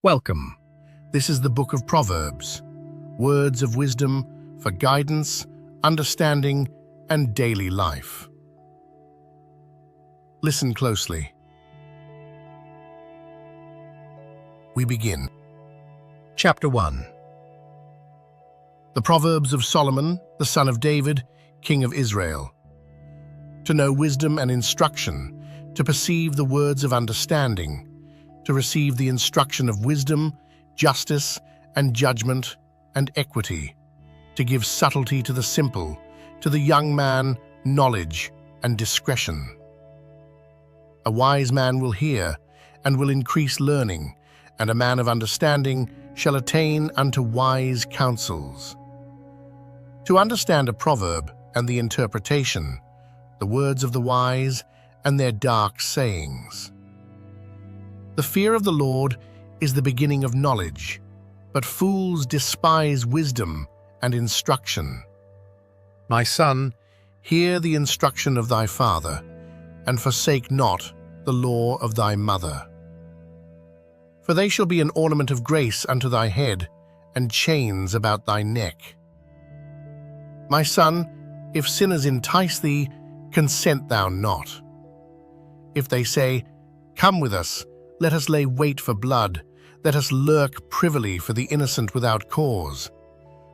Welcome. This is the Book of Proverbs, words of wisdom for guidance, understanding, and daily life. Listen closely. We begin. Chapter 1. The Proverbs of Solomon, the son of David, king of Israel. To know wisdom and instruction, to perceive the words of understanding, to receive the instruction of wisdom, justice, and judgment, and equity, to give subtlety to the simple, to the young man knowledge and discretion. A wise man will hear, and will increase learning, and a man of understanding shall attain unto wise counsels. To understand a proverb and the interpretation, the words of the wise and their dark sayings. The fear of the Lord is the beginning of knowledge, but fools despise wisdom and instruction. My son, hear the instruction of thy father, and forsake not the law of thy mother. For they shall be an ornament of grace unto thy head, and chains about thy neck. My son, if sinners entice thee, consent thou not. If they say, Come with us, let us lay wait for blood, let us lurk privily for the innocent without cause.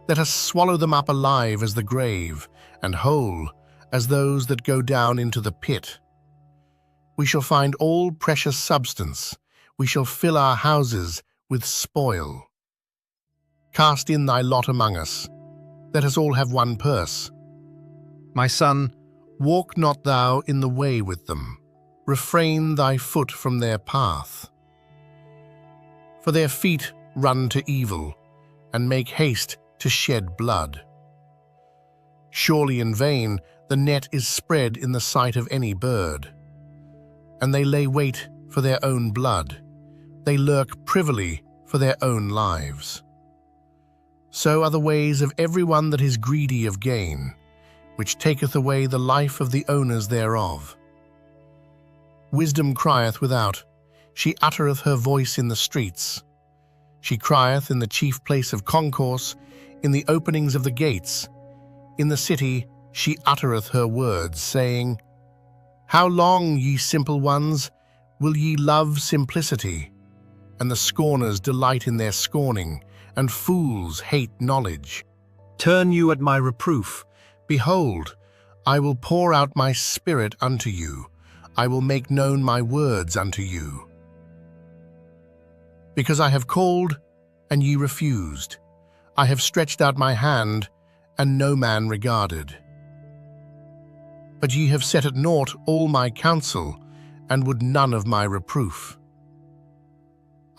Let us swallow them up alive as the grave, and whole as those that go down into the pit. We shall find all precious substance, we shall fill our houses with spoil. Cast in thy lot among us, let us all have one purse. My son, walk not thou in the way with them, refrain thy foot from their path. For their feet run to evil, and make haste to shed blood. Surely in vain the net is spread in the sight of any bird, and they lay wait for their own blood, they lurk privily for their own lives. So are the ways of every one that is greedy of gain, which taketh away the life of the owners thereof. Wisdom crieth without, she uttereth her voice in the streets. She crieth in the chief place of concourse, in the openings of the gates. In the city she uttereth her words, saying, How long, ye simple ones, will ye love simplicity? And the scorners delight in their scorning, and fools hate knowledge. Turn you at my reproof. Behold, I will pour out my spirit unto you. I will make known my words unto you. Because I have called, and ye refused. I have stretched out my hand, and no man regarded. But ye have set at naught all my counsel, and would none of my reproof.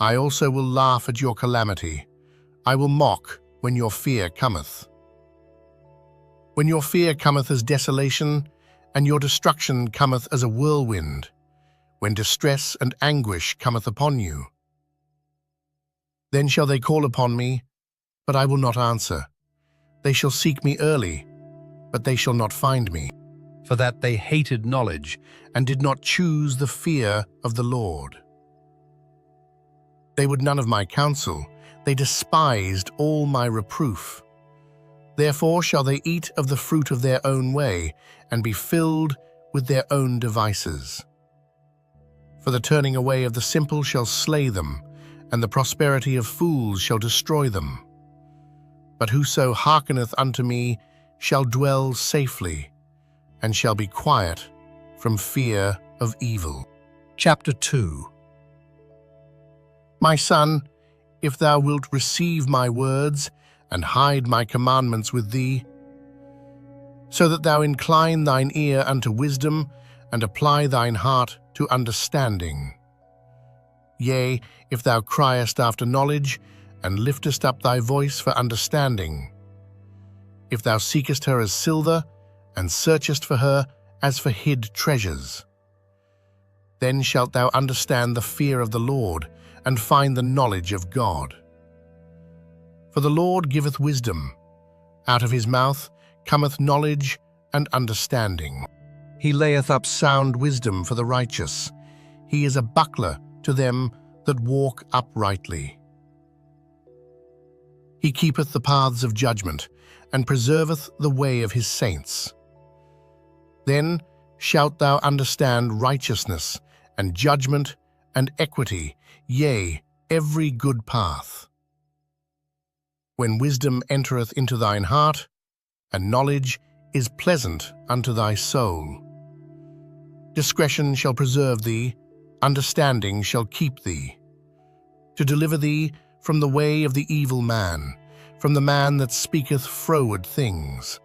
I also will laugh at your calamity. I will mock when your fear cometh. When your fear cometh as desolation, and your destruction cometh as a whirlwind, when distress and anguish cometh upon you. Then shall they call upon me, but I will not answer. They shall seek me early, but they shall not find me. For that they hated knowledge, and did not choose the fear of the Lord. They would none of my counsel, they despised all my reproof. Therefore shall they eat of the fruit of their own way, and be filled with their own devices. For the turning away of the simple shall slay them, and the prosperity of fools shall destroy them. But whoso hearkeneth unto me shall dwell safely, and shall be quiet from fear of evil. Chapter 2. My son, if thou wilt receive my words, and hide my commandments with thee, so that thou incline thine ear unto wisdom, and apply thine heart to understanding. Yea, if thou criest after knowledge, and liftest up thy voice for understanding. If thou seekest her as silver, and searchest for her as for hid treasures. Then shalt thou understand the fear of the Lord, and find the knowledge of God. For the Lord giveth wisdom, out of his mouth cometh knowledge and understanding. He layeth up sound wisdom for the righteous. He is a buckler to them that walk uprightly. He keepeth the paths of judgment, and preserveth the way of his saints. Then shalt thou understand righteousness, and judgment, and equity, yea, every good path. When wisdom entereth into thine heart, and knowledge is pleasant unto thy soul. Discretion shall preserve thee, understanding shall keep thee, to deliver thee from the way of the evil man, from the man that speaketh froward things,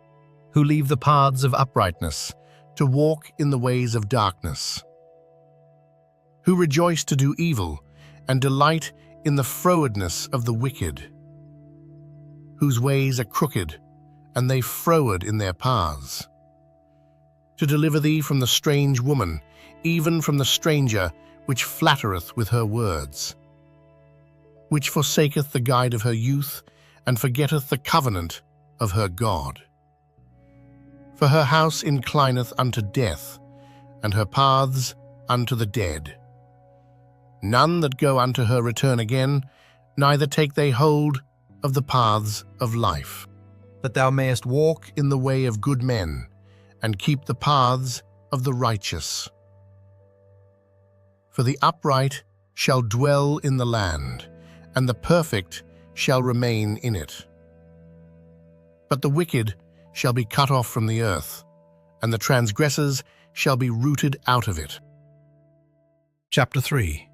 who leave the paths of uprightness, to walk in the ways of darkness, who rejoice to do evil, and delight in the frowardness of the wicked, whose ways are crooked, and they froward in their paths, to deliver thee from the strange woman, even from the stranger which flattereth with her words, which forsaketh the guide of her youth, and forgetteth the covenant of her God. For her house inclineth unto death, and her paths unto the dead. None that go unto her return again, neither take they hold of the paths of life, that thou mayest walk in the way of good men, and keep the paths of the righteous. For the upright shall dwell in the land, and the perfect shall remain in it. But the wicked shall be cut off from the earth, and the transgressors shall be rooted out of it. Chapter 3.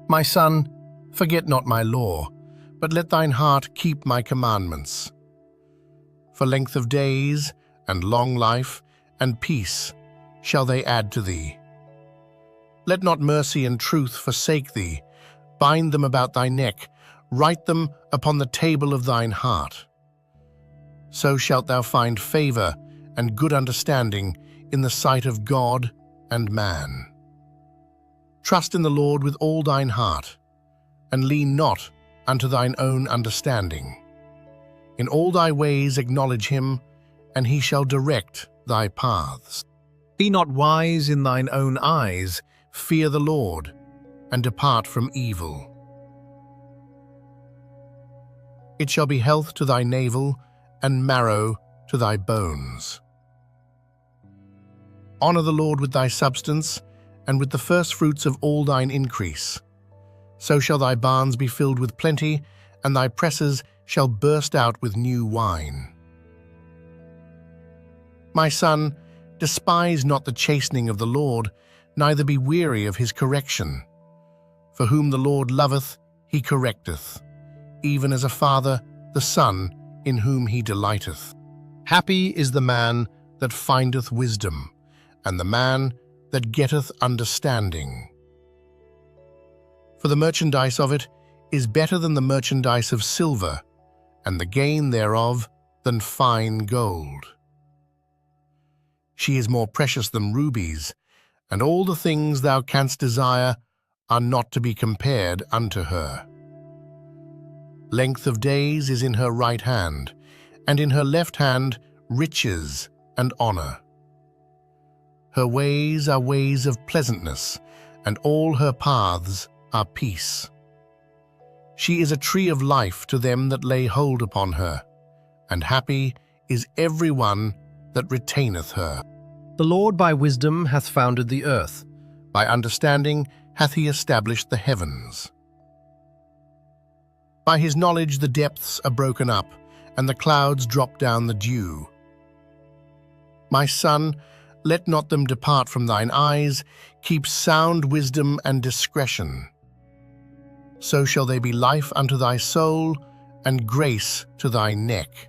My son, forget not my law, but let thine heart keep my commandments. For length of days, and long life, and peace shall they add to thee. Let not mercy and truth forsake thee. Bind them about thy neck, write them upon the table of thine heart. So shalt thou find favor and good understanding in the sight of God and man. Trust in the Lord with all thine heart, and lean not unto thine own understanding. In all thy ways acknowledge him, and he shall direct thy paths. Be not wise in thine own eyes, fear the Lord, and depart from evil. It shall be health to thy navel, and marrow to thy bones. Honor the Lord with thy substance, and with the firstfruits of all thine increase. So shall thy barns be filled with plenty, and thy presses shall burst out with new wine. My son, despise not the chastening of the Lord, neither be weary of his correction. For whom the Lord loveth, he correcteth, even as a father the son in whom he delighteth. Happy is the man that findeth wisdom, and the man that getteth understanding. For the merchandise of it is better than the merchandise of silver, and the gain thereof than fine gold. She is more precious than rubies, and all the things thou canst desire are not to be compared unto her. Length of days is in her right hand, and in her left hand riches and honor. Her ways are ways of pleasantness, and all her paths are peace. She is a tree of life to them that lay hold upon her, and happy is every one that retaineth her. The Lord by wisdom hath founded the earth, by understanding hath he established the heavens. By his knowledge the depths are broken up, and the clouds drop down the dew. My son, let not them depart from thine eyes, keep sound wisdom and discretion. So shall they be life unto thy soul, and grace to thy neck.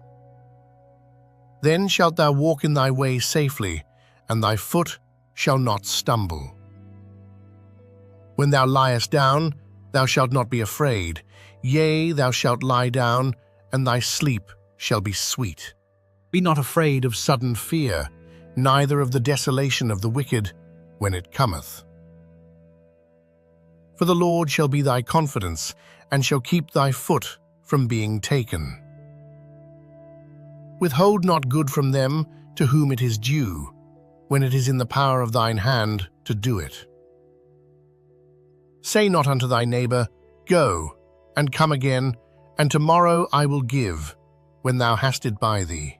Then shalt thou walk in thy way safely, and thy foot shall not stumble. When thou liest down, thou shalt not be afraid. Yea, thou shalt lie down, and thy sleep shall be sweet. Be not afraid of sudden fear, neither of the desolation of the wicked when it cometh. For the Lord shall be thy confidence, and shall keep thy foot from being taken. Withhold not good from them to whom it is due, when it is in the power of thine hand to do it. Say not unto thy neighbor, Go, and come again, and tomorrow I will give, when thou hast it by thee.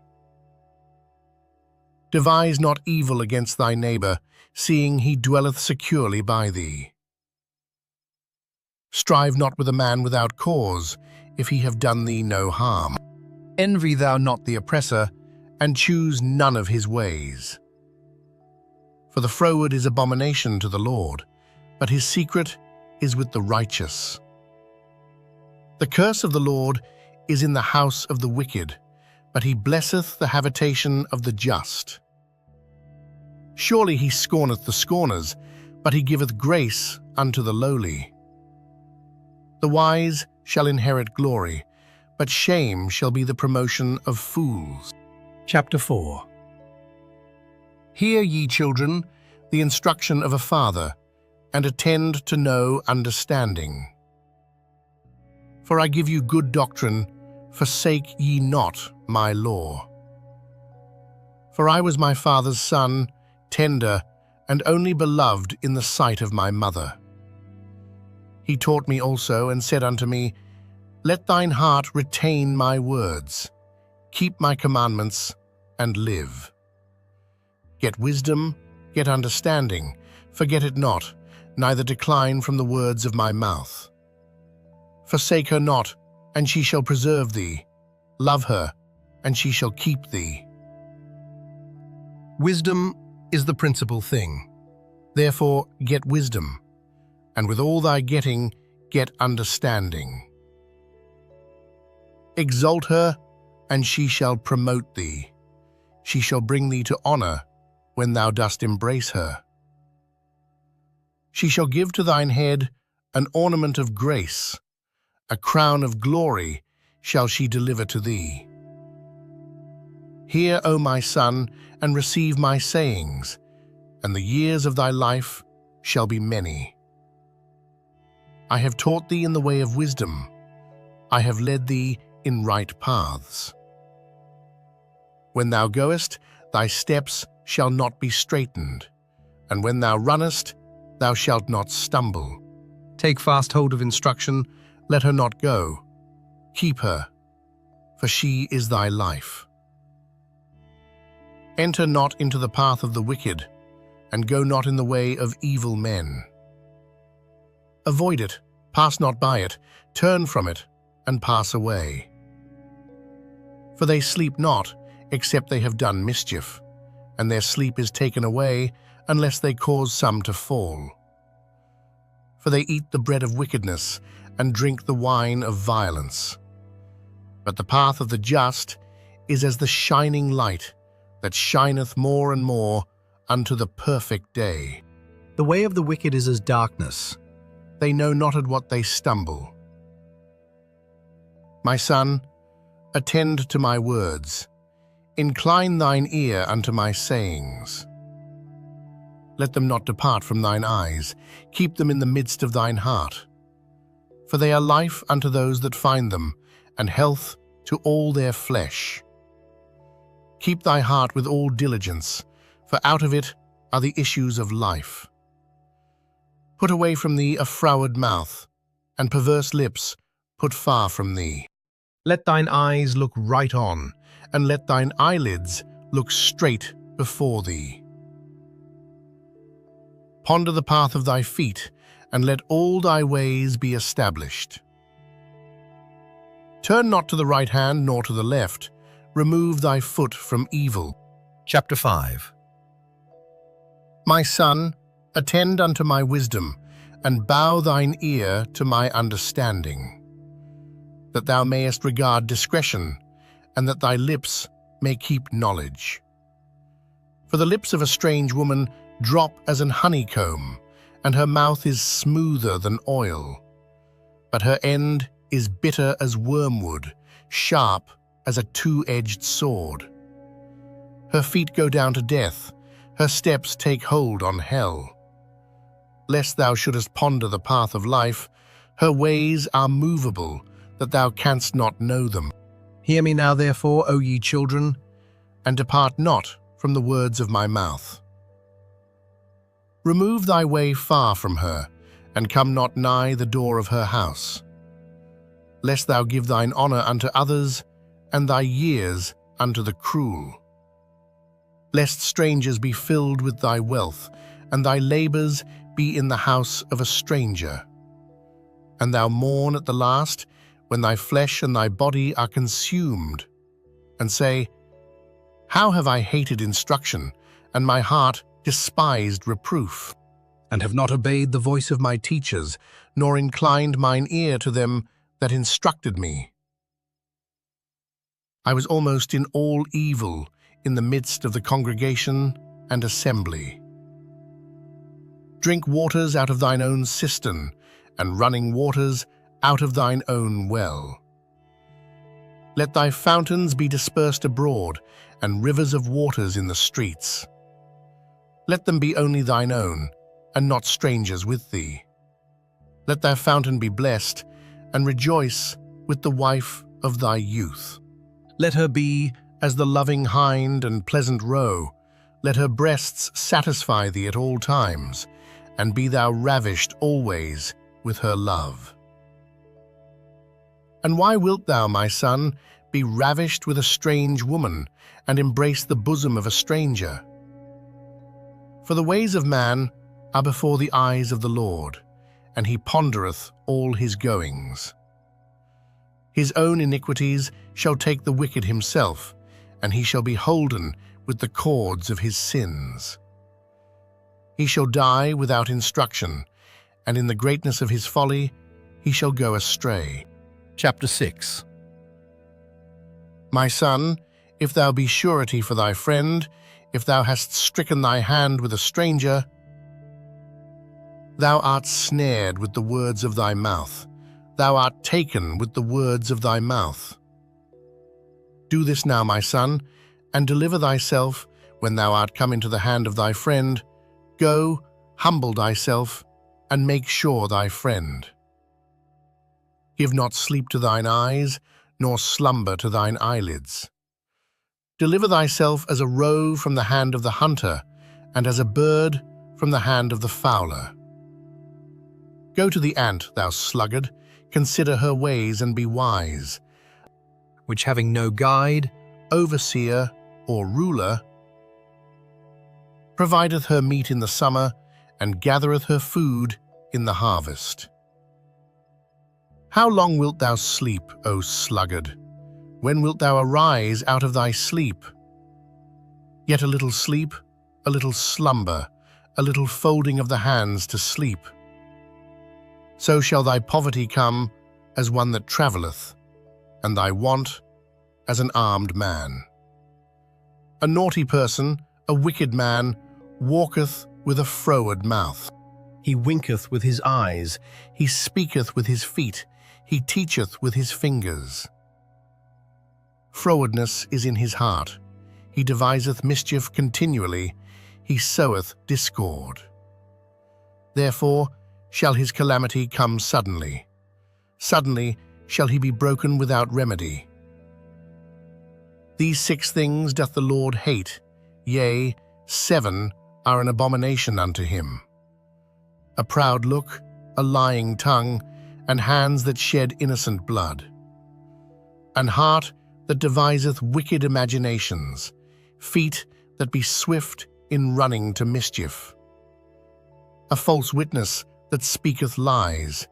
Devise not evil against thy neighbor, seeing he dwelleth securely by thee. Strive not with a man without cause, if he have done thee no harm. Envy thou not the oppressor, and choose none of his ways. For the froward is abomination to the Lord, but his secret is with the righteous. The curse of the Lord is in the house of the wicked, but he blesseth the habitation of the just. Surely he scorneth the scorners, but he giveth grace unto the lowly. The wise shall inherit glory, but shame shall be the promotion of fools. Chapter 4. Hear, ye children, the instruction of a father, and attend to know understanding. For I give you good doctrine, forsake ye not my law. For I was my father's son, tender, and only beloved in the sight of my mother. He taught me also, and said unto me, Let thine heart retain my words, keep my commandments, and live. Get wisdom, get understanding, forget it not, neither decline from the words of my mouth. Forsake her not, and she shall preserve thee. Love her, and she shall keep thee. Wisdom is the principal thing. Therefore get wisdom, and with all thy getting, get understanding. Exalt her, and she shall promote thee. She shall bring thee to honor when thou dost embrace her. She shall give to thine head an ornament of grace, a crown of glory shall she deliver to thee. Hear, O my son, and receive my sayings, and the years of thy life shall be many. I have taught thee in the way of wisdom. I have led thee in right paths. When thou goest, thy steps shall not be straitened, and when thou runnest, thou shalt not stumble. Take fast hold of instruction, let her not go. Keep her, for she is thy life. Enter not into the path of the wicked, and go not in the way of evil men. Avoid it, pass not by it, turn from it, and pass away. For they sleep not, except they have done mischief, and their sleep is taken away, unless they cause some to fall. For they eat the bread of wickedness, and drink the wine of violence. But the path of the just is as the shining light, that shineth more and more unto the perfect day. The way of the wicked is as darkness. They know not at what they stumble. My son, attend to my words. Incline thine ear unto my sayings. Let them not depart from thine eyes. Keep them in the midst of thine heart. For they are life unto those that find them, and health to all their flesh. Keep thy heart with all diligence, for out of it are the issues of life. Put away from thee a froward mouth, and perverse lips put far from thee. Let thine eyes look right on, and let thine eyelids look straight before thee. Ponder the path of thy feet, and let all thy ways be established. Turn not to the right hand nor to the left. Remove thy foot from evil. Chapter 5. My son, attend unto my wisdom, and bow thine ear to my understanding, that thou mayest regard discretion, and that thy lips may keep knowledge. For the lips of a strange woman drop as an honeycomb, and her mouth is smoother than oil. But her end is bitter as wormwood, sharp as a two-edged sword. Her feet go down to death, her steps take hold on hell. Lest thou shouldest ponder the path of life, her ways are movable, that thou canst not know them. Hear me now therefore, O ye children, and depart not from the words of my mouth. Remove thy way far from her, and come not nigh the door of her house. lest thou give thine honor unto others, and thy years unto the cruel. Lest strangers be filled with thy wealth, and thy labors be in the house of a stranger. And thou mourn at the last, when thy flesh and thy body are consumed, and say, How have I hated instruction, and my heart despised reproof, and have not obeyed the voice of my teachers, nor inclined mine ear to them that instructed me. I was almost in all evil in the midst of the congregation and assembly. Drink waters out of thine own cistern, and running waters out of thine own well. Let thy fountains be dispersed abroad, and rivers of waters in the streets. Let them be only thine own, and not strangers with thee. Let thy fountain be blessed, and rejoice with the wife of thy youth. Let her be as the loving hind and pleasant roe. Let her breasts satisfy thee at all times, and be thou ravished always with her love. And why wilt thou, my son, be ravished with a strange woman, and embrace the bosom of a stranger? For the ways of man are before the eyes of the Lord, and he pondereth all his goings. His own iniquities shall take the wicked himself, and he shall be holden with the cords of his sins. He shall die without instruction, and in the greatness of his folly he shall go astray. Chapter 6. My son, if thou be surety for thy friend, if thou hast stricken thy hand with a stranger, thou art snared with the words of thy mouth, thou art taken with the words of thy mouth. Do this now, my son, and deliver thyself when thou art come into the hand of thy friend. Go, humble thyself, and make sure thy friend. Give not sleep to thine eyes, nor slumber to thine eyelids. Deliver thyself as a roe from the hand of the hunter, and as a bird from the hand of the fowler. Go to the ant, thou sluggard, consider her ways and be wise, which having no guide, overseer, or ruler, provideth her meat in the summer, and gathereth her food in the harvest. How long wilt thou sleep, O sluggard? When wilt thou arise out of thy sleep? Yet a little sleep, a little slumber, a little folding of the hands to sleep. So shall thy poverty come as one that travelleth, and thy want as an armed man. A naughty person, a wicked man, walketh with a froward mouth. He winketh with his eyes, he speaketh with his feet, he teacheth with his fingers. Frowardness is in his heart, he deviseth mischief continually, he soweth discord. Therefore shall his calamity come suddenly. Suddenly shall he be broken without remedy. These 6 things doth the Lord hate, yea, 7 are an abomination unto him: a proud look, a lying tongue, and hands that shed innocent blood, an heart that deviseth wicked imaginations, feet that be swift in running to mischief, a false witness that speaketh lies,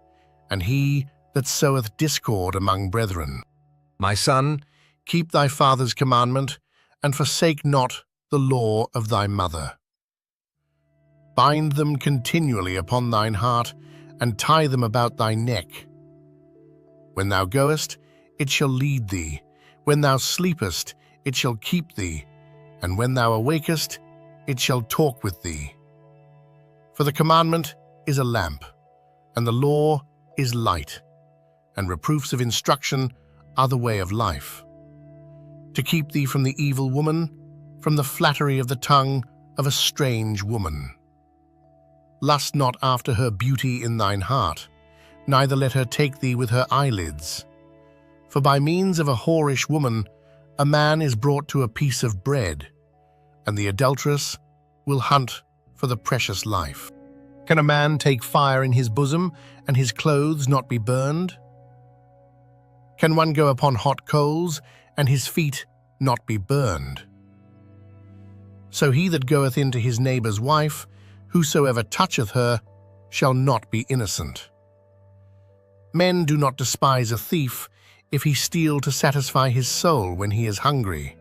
and he that soweth discord among brethren. My son, keep thy father's commandment, and forsake not the law of thy mother. Bind them continually upon thine heart, and tie them about thy neck. When thou goest, it shall lead thee. When thou sleepest, it shall keep thee. And when thou awakest, it shall talk with thee. For the commandment is a lamp, and the law is light, and reproofs of instruction are the way of life. To keep thee from the evil woman, from the flattery of the tongue of a strange woman. Lust not after her beauty in thine heart, neither let her take thee with her eyelids. For by means of a whorish woman a man is brought to a piece of bread, and the adulteress will hunt for the precious life. Can a man take fire in his bosom, and his clothes not be burned? Can one go upon hot coals, and his feet not be burned? So he that goeth into his neighbour's wife, whosoever toucheth her, shall not be innocent. Men do not despise a thief, if he steal to satisfy his soul when he is hungry.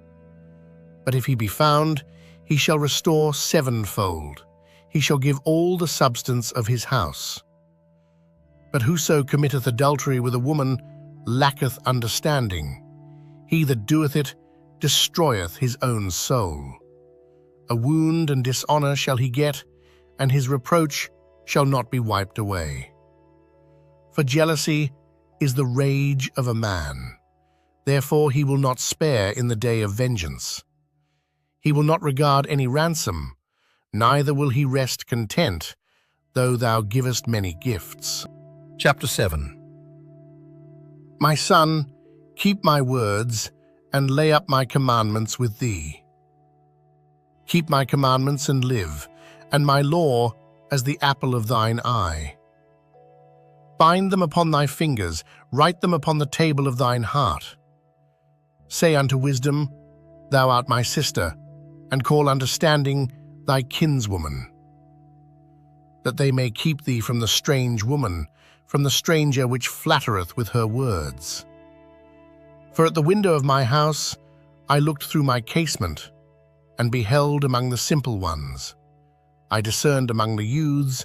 But if he be found, he shall restore sevenfold. He shall give all the substance of his house. But whoso committeth adultery with a woman lacketh understanding. He that doeth it destroyeth his own soul. A wound and dishonour shall he get, and his reproach shall not be wiped away. For jealousy is the rage of a man. Therefore he will not spare in the day of vengeance. He will not regard any ransom, neither will he rest content, though thou givest many gifts. Chapter 7. My son, keep my words, and lay up my commandments with thee. Keep my commandments and live, and my law as the apple of thine eye. Bind them upon thy fingers, write them upon the table of thine heart. Say unto wisdom, Thou art my sister, and call understanding thy kinswoman, that they may keep thee from the strange woman, from the stranger which flattereth with her words. For at the window of my house I looked through my casement, and beheld among the simple ones. I discerned among the youths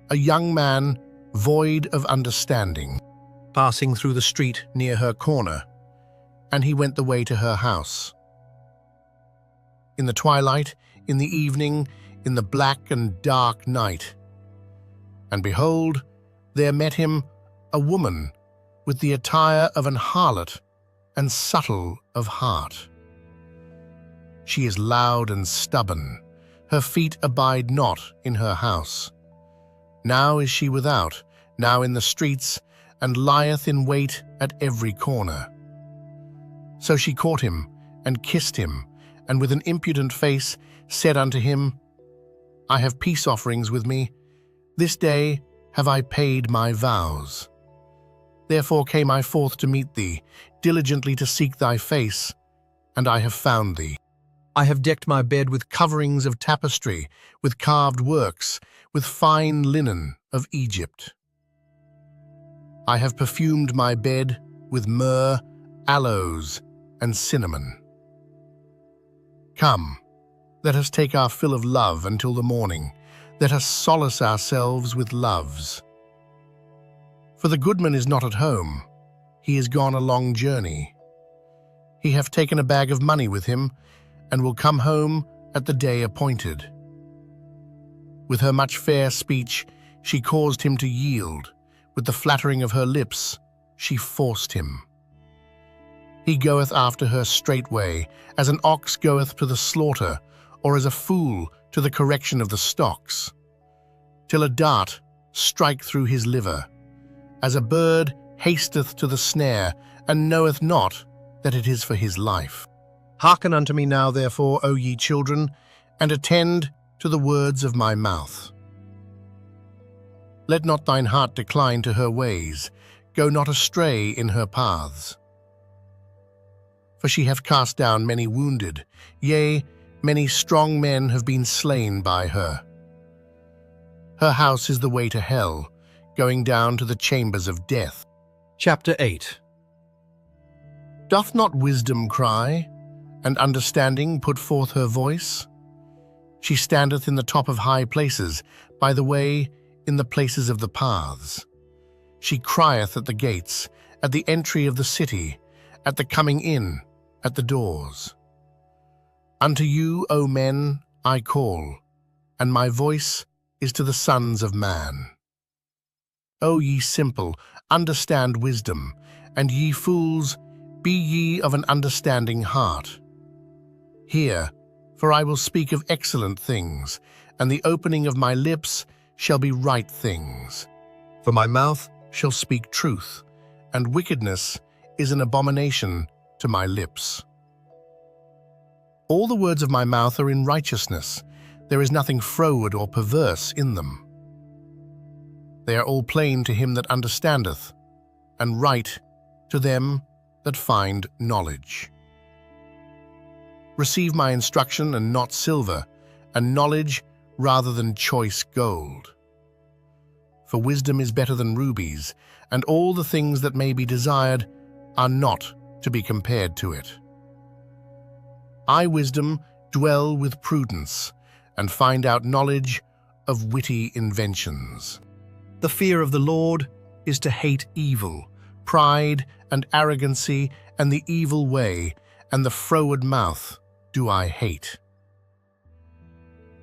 a young man void of understanding, passing through the street near her corner, and he went the way to her house. In the twilight, in the evening, in the black and dark night. And behold, there met him a woman with the attire of an harlot and subtle of heart. She is loud and stubborn, her feet abide not in her house. Now is she without, now in the streets, and lieth in wait at every corner. So she caught him, and kissed him, and with an impudent face said unto him, I have peace offerings with me, this day have I paid my vows. Therefore came I forth to meet thee, diligently to seek thy face, and I have found thee. I have decked my bed with coverings of tapestry, with carved works, with fine linen of Egypt. I have perfumed my bed with myrrh, aloes, and cinnamon. Come, let us take our fill of love until the morning. Let us solace ourselves with loves. For the goodman is not at home. He is gone a long journey. He hath taken a bag of money with him, and will come home at the day appointed. With her much fair speech she caused him to yield. With the flattering of her lips she forced him. He goeth after her straightway, as an ox goeth to the slaughter, or as a fool to the correction of the stocks, till a dart strike through his liver, as a bird hasteth to the snare, and knoweth not that it is for his life. Hearken unto me now, therefore, O ye children, and attend to the words of my mouth. Let not thine heart decline to her ways, go not astray in her paths. For she hath cast down many wounded, yea, many strong men have been slain by her. Her house is the way to hell, going down to the chambers of death. Chapter 8. Doth not wisdom cry, and understanding put forth her voice? She standeth in the top of high places, by the way, in the places of the paths. She crieth at the gates, at the entry of the city, at the coming in, at the doors. Unto you, O men, I call, and my voice is to the sons of man. O ye simple, understand wisdom, and ye fools, be ye of an understanding heart. Hear, for I will speak of excellent things, and the opening of my lips shall be right things. For my mouth shall speak truth, and wickedness is an abomination to my lips. All the words of my mouth are in righteousness. There is nothing froward or perverse in them. They are all plain to him that understandeth, and right to them that find knowledge. Receive my instruction and not silver, and knowledge rather than choice gold. For wisdom is better than rubies, and all the things that may be desired are not to be compared to it. I, wisdom, dwell with prudence, and find out knowledge of witty inventions. The fear of the Lord is to hate evil, pride and arrogancy, and the evil way, and the froward mouth do I hate.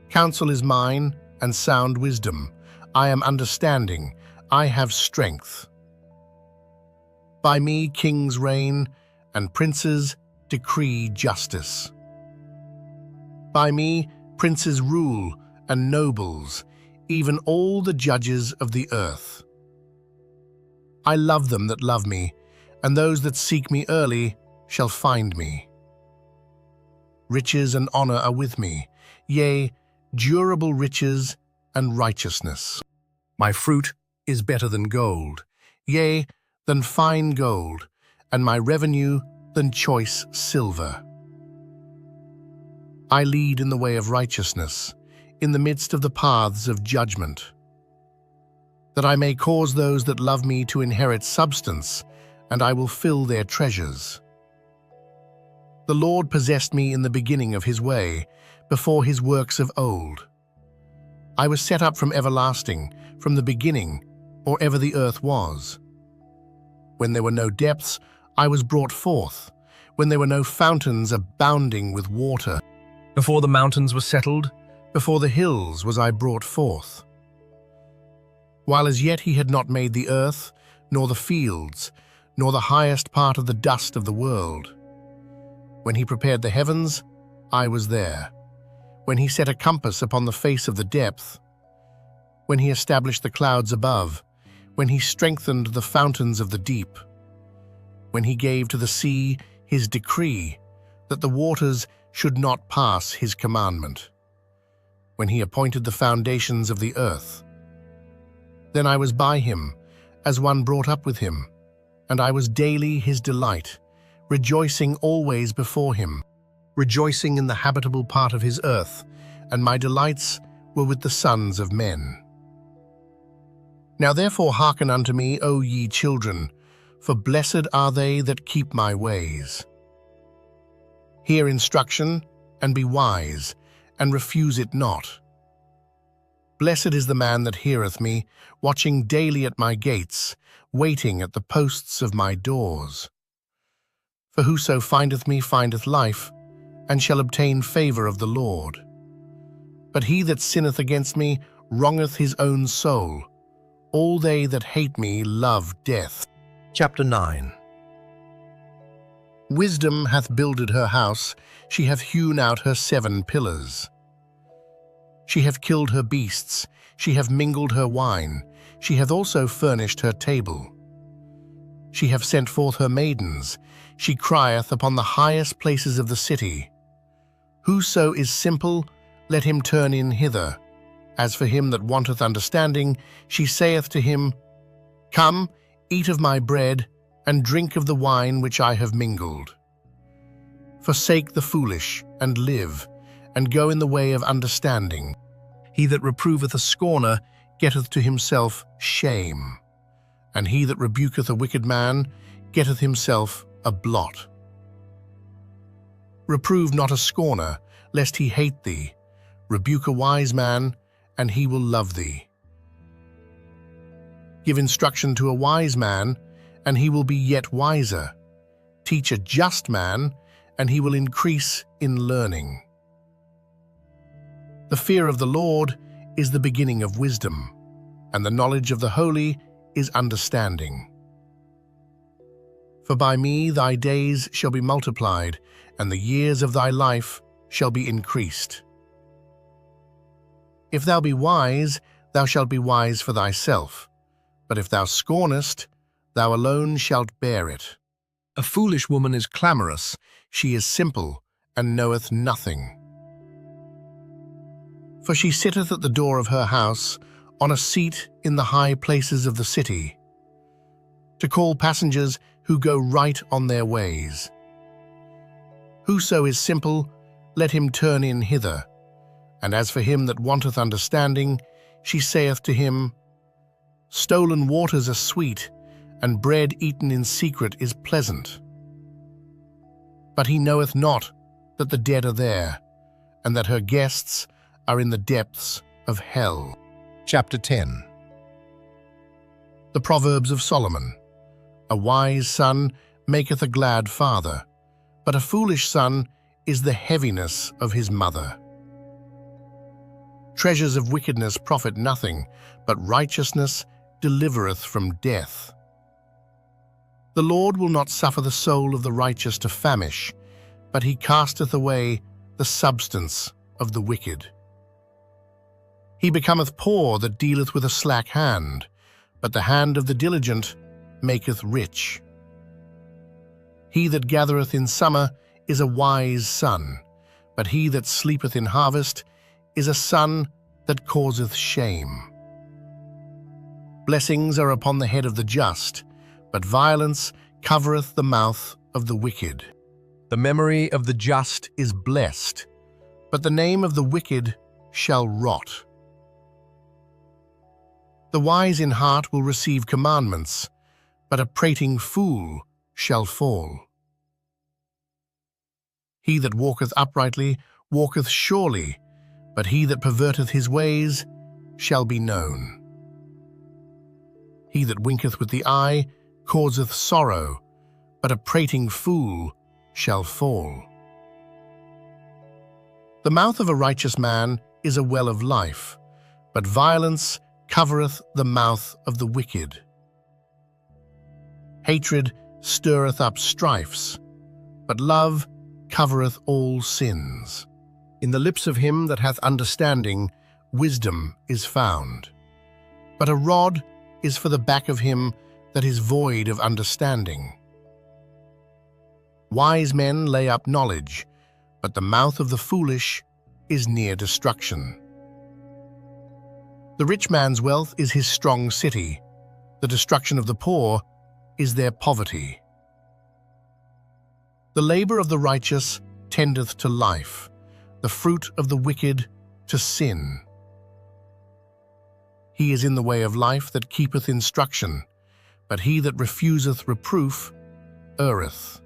Counsel is mine, and sound wisdom. I am understanding, I have strength. By me kings reign, and princes decree justice. By me princes rule, and nobles, even all the judges of the earth. I love them that love me, and those that seek me early shall find me. Riches and honor are with me, yea, durable riches and righteousness. My fruit is better than gold, yea, than fine gold, and my revenue than choice silver. I lead in the way of righteousness, in the midst of the paths of judgment, that I may cause those that love me to inherit substance, and I will fill their treasures. The Lord possessed me in the beginning of his way, before his works of old. I was set up from everlasting, from the beginning, or ever the earth was. When there were no depths, I was brought forth, when there were no fountains abounding with water. Before the mountains were settled, before the hills was I brought forth. While as yet he had not made the earth, nor the fields, nor the highest part of the dust of the world. When he prepared the heavens, I was there. When he set a compass upon the face of the depth, when he established the clouds above, when he strengthened the fountains of the deep, when he gave to the sea his decree, that the waters should not pass his commandment, when he appointed the foundations of the earth. Then I was by him, as one brought up with him, and I was daily his delight, rejoicing always before him, rejoicing in the habitable part of his earth, and my delights were with the sons of men. Now therefore hearken unto me, O ye children, for blessed are they that keep my ways. Hear instruction, and be wise, and refuse it not. Blessed is the man that heareth me, watching daily at my gates, waiting at the posts of my doors. For whoso findeth me findeth life, and shall obtain favor of the Lord. But he that sinneth against me wrongeth his own soul. All they that hate me love death. Chapter 9. Wisdom hath builded her house, she hath hewn out her 7 pillars. She hath killed her beasts, she hath mingled her wine, she hath also furnished her table. She hath sent forth her maidens, she crieth upon the highest places of the city. Whoso is simple, let him turn in hither. As for him that wanteth understanding, she saith to him, Come, eat of my bread, and drink of the wine which I have mingled. Forsake the foolish, and live, and go in the way of understanding. He that reproveth a scorner getteth to himself shame, and he that rebuketh a wicked man getteth himself a blot. Reprove not a scorner, lest he hate thee. Rebuke a wise man, and he will love thee. Give instruction to a wise man, and he will be yet wiser. Teach a just man, and he will increase in learning. The fear of the Lord is the beginning of wisdom, and the knowledge of the holy is understanding. For by me thy days shall be multiplied, and the years of thy life shall be increased. If thou be wise, thou shalt be wise for thyself, but if thou scornest, thou alone shalt bear it. A foolish woman is clamorous, she is simple, and knoweth nothing. For she sitteth at the door of her house, on a seat in the high places of the city, to call passengers who go right on their ways. Whoso is simple, let him turn in hither. And as for him that wanteth understanding, she saith to him, Stolen waters are sweet, and bread eaten in secret is pleasant. But he knoweth not that the dead are there, and that her guests are in the depths of hell. Chapter 10. The Proverbs of Solomon. A wise son maketh a glad father, but a foolish son is the heaviness of his mother. Treasures of wickedness profit nothing, but righteousness delivereth from death. The Lord will not suffer the soul of the righteous to famish, but he casteth away the substance of the wicked. He becometh poor that dealeth with a slack hand, but the hand of the diligent maketh rich. He that gathereth in summer is a wise son, but he that sleepeth in harvest is a son that causeth shame. Blessings are upon the head of the just, but violence covereth the mouth of the wicked. The memory of the just is blessed, but the name of the wicked shall rot. The wise in heart will receive commandments, but a prating fool shall fall. He that walketh uprightly walketh surely, but he that perverteth his ways shall be known. He that winketh with the eye causeth sorrow, but a prating fool shall fall. The mouth of a righteous man is a well of life, but violence covereth the mouth of the wicked. Hatred stirreth up strifes, but love covereth all sins. In the lips of him that hath understanding, wisdom is found. But a rod is for the back of him that is void of understanding. Wise men lay up knowledge, but the mouth of the foolish is near destruction. The rich man's wealth is his strong city. The destruction of the poor is their poverty. The labor of the righteous tendeth to life, the fruit of the wicked to sin. He is in the way of life that keepeth instruction, but he that refuseth reproof erreth.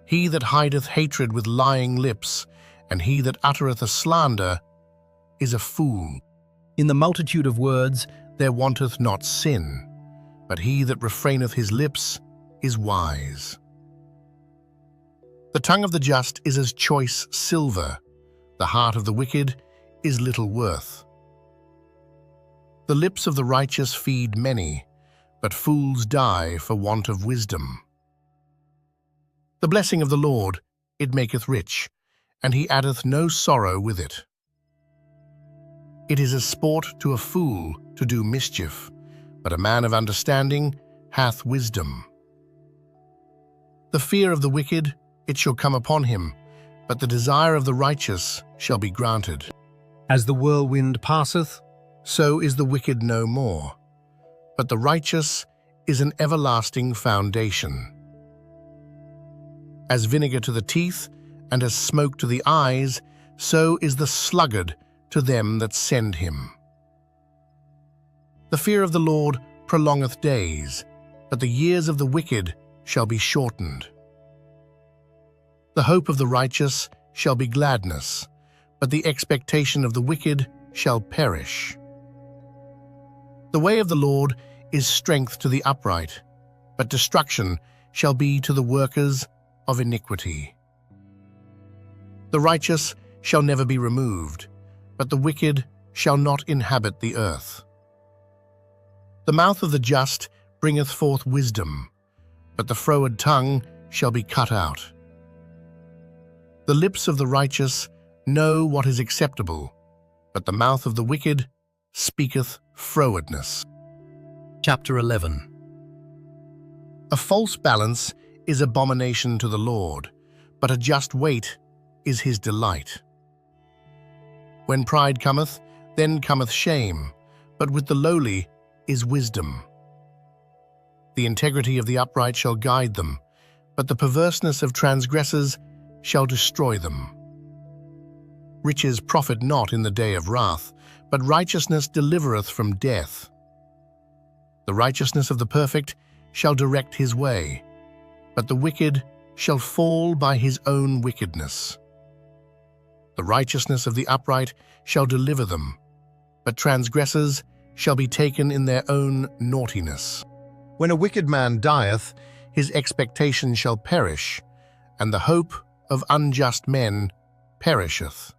He that hideth hatred with lying lips, and he that uttereth a slander, is a fool. In the multitude of words there wanteth not sin, but he that refraineth his lips is wise. The tongue of the just is as choice silver, the heart of the wicked is little worth. The lips of the righteous feed many, but fools die for want of wisdom. The blessing of the Lord, it maketh rich, and he addeth no sorrow with it. It is a sport to a fool to do mischief, but a man of understanding hath wisdom. The fear of the wicked, it shall come upon him, but the desire of the righteous shall be granted. As the whirlwind passeth, so is the wicked no more, but the righteous is an everlasting foundation. As vinegar to the teeth, and as smoke to the eyes, so is the sluggard to them that send him. The fear of the Lord prolongeth days, but the years of the wicked shall be shortened. The hope of the righteous shall be gladness, but the expectation of the wicked shall perish. The way of the Lord is strength to the upright, but destruction shall be to the workers of iniquity. The righteous shall never be removed, but the wicked shall not inhabit the earth. The mouth of the just bringeth forth wisdom, but the froward tongue shall be cut out. The lips of the righteous know what is acceptable, but the mouth of the wicked speaketh frowardness. Chapter 11. A false balance is abomination to the Lord, but a just weight is his delight. When pride cometh, then cometh shame, but with the lowly is wisdom. The integrity of the upright shall guide them, but the perverseness of transgressors shall destroy them. Riches profit not in the day of wrath, but righteousness delivereth from death. The righteousness of the perfect shall direct his way, but the wicked shall fall by his own wickedness. The righteousness of the upright shall deliver them, but transgressors shall be taken in their own naughtiness. When a wicked man dieth, his expectation shall perish, and the hope of unjust men perisheth.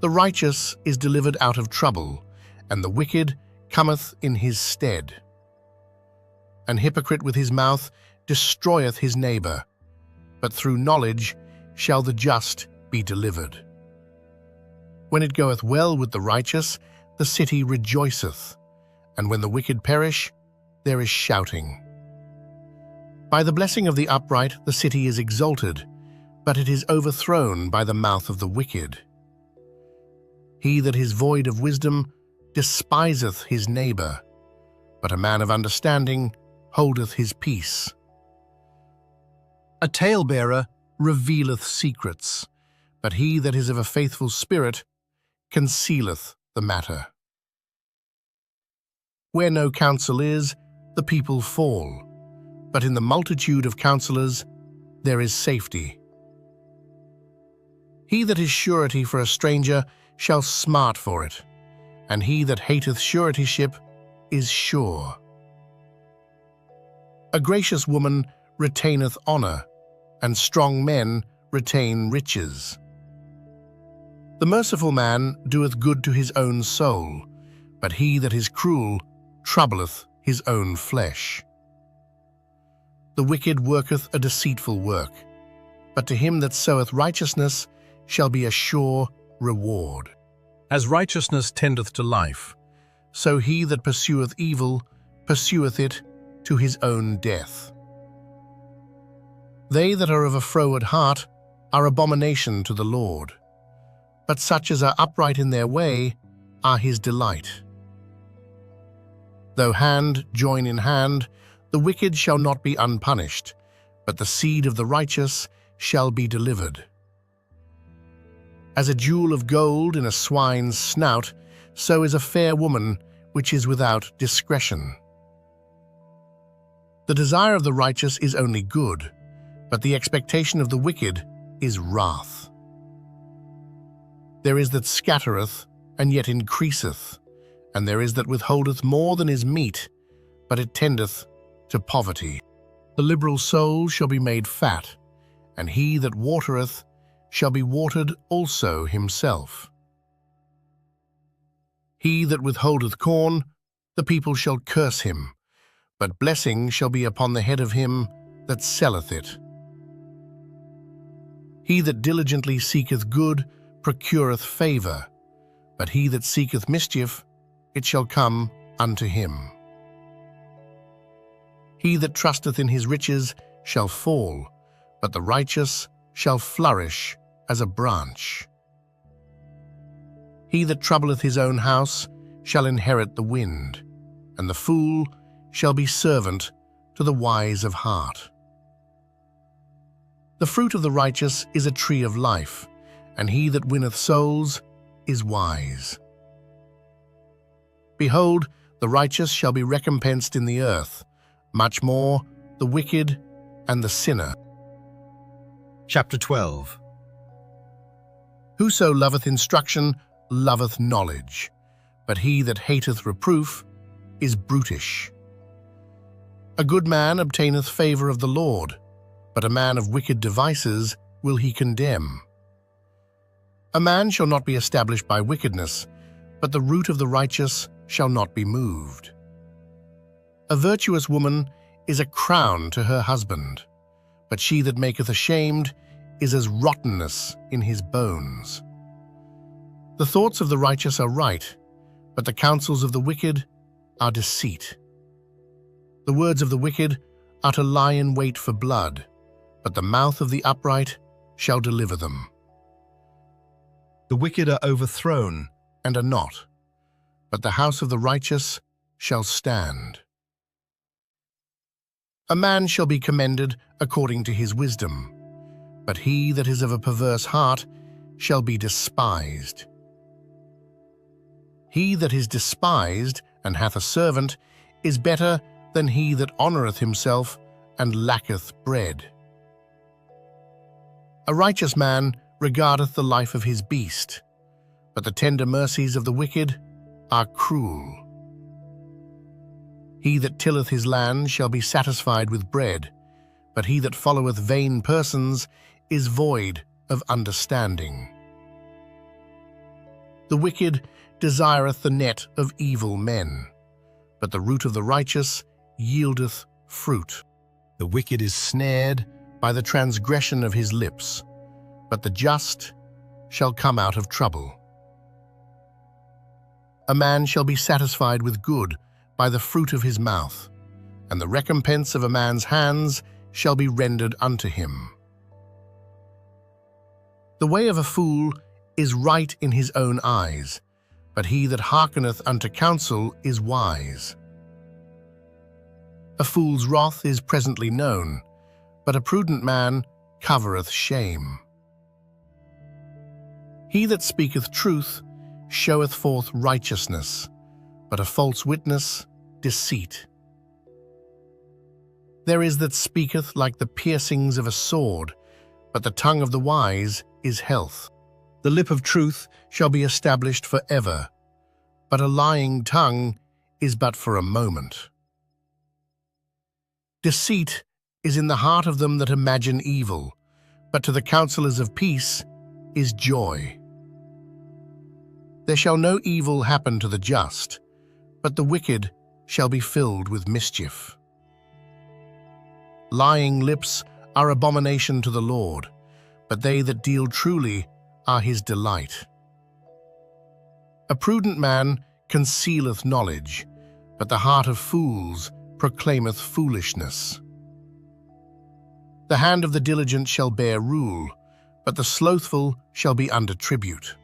The righteous is delivered out of trouble, and the wicked cometh in his stead. An hypocrite with his mouth destroyeth his neighbor, but through knowledge shall the just be delivered. When it goeth well with the righteous, the city rejoiceth, and when the wicked perish, there is shouting. By the blessing of the upright the city is exalted, but it is overthrown by the mouth of the wicked. He that is void of wisdom despiseth his neighbor, but a man of understanding holdeth his peace. A talebearer revealeth secrets, but he that is of a faithful spirit concealeth the matter. Where no counsel is, the people fall, but in the multitude of counselors there is safety. He that is surety for a stranger shall smart for it, and he that hateth suretyship is sure. A gracious woman retaineth honor, and strong men retain riches. The merciful man doeth good to his own soul, but he that is cruel troubleth his own flesh. The wicked worketh a deceitful work, but to him that soweth righteousness shall be a sure reward. As righteousness tendeth to life, so he that pursueth evil pursueth it to his own death. They that are of a froward heart are abomination to the Lord, but such as are upright in their way are his delight. Though hand join in hand, the wicked shall not be unpunished, but the seed of the righteous shall be delivered. As a jewel of gold in a swine's snout, so is a fair woman which is without discretion. The desire of the righteous is only good, but the expectation of the wicked is wrath. There is that scattereth, and yet increaseth, and there is that withholdeth more than is meet, but it tendeth to poverty. The liberal soul shall be made fat, and he that watereth shall be watered also himself. He that withholdeth corn, the people shall curse him, but blessing shall be upon the head of him that selleth it. He that diligently seeketh good procureth favor, but he that seeketh mischief, it shall come unto him. He that trusteth in his riches shall fall, but the righteous shall flourish as a branch. He that troubleth his own house shall inherit the wind, and the fool shall be servant to the wise of heart. The fruit of the righteous is a tree of life, and he that winneth souls is wise. Behold, the righteous shall be recompensed in the earth, much more the wicked and the sinner. Chapter 12. Whoso loveth instruction loveth knowledge, but he that hateth reproof is brutish. A good man obtaineth favor of the Lord, but a man of wicked devices will he condemn. A man shall not be established by wickedness, but the root of the righteous shall not be moved. A virtuous woman is a crown to her husband, but she that maketh ashamed is as rottenness in his bones. The thoughts of the righteous are right, but the counsels of the wicked are deceit. The words of the wicked are to lie in wait for blood, but the mouth of the upright shall deliver them. The wicked are overthrown and are not, but the house of the righteous shall stand. A man shall be commended according to his wisdom, but he that is of a perverse heart shall be despised. He that is despised and hath a servant is better than he that honoureth himself and lacketh bread. A righteous man regardeth the life of his beast, but the tender mercies of the wicked are cruel. He that tilleth his land shall be satisfied with bread, but he that followeth vain persons is void of understanding. The wicked desireth the net of evil men, but the root of the righteous yieldeth fruit. The wicked is snared by the transgression of his lips, but the just shall come out of trouble. A man shall be satisfied with good by the fruit of his mouth, and the recompense of a man's hands shall be rendered unto him. The way of a fool is right in his own eyes, but he that hearkeneth unto counsel is wise. A fool's wrath is presently known, but a prudent man covereth shame. He that speaketh truth showeth forth righteousness, but a false witness deceit. There is that speaketh like the piercings of a sword, but the tongue of the wise is health. The lip of truth shall be established for ever, but a lying tongue is but for a moment. Deceit is in the heart of them that imagine evil, but to the counselors of peace is joy. There shall no evil happen to the just, but the wicked shall be filled with mischief. Lying lips are abomination to the Lord, but they that deal truly are his delight. A prudent man concealeth knowledge, but the heart of fools proclaimeth foolishness. The hand of the diligent shall bear rule, but the slothful shall be under tribute.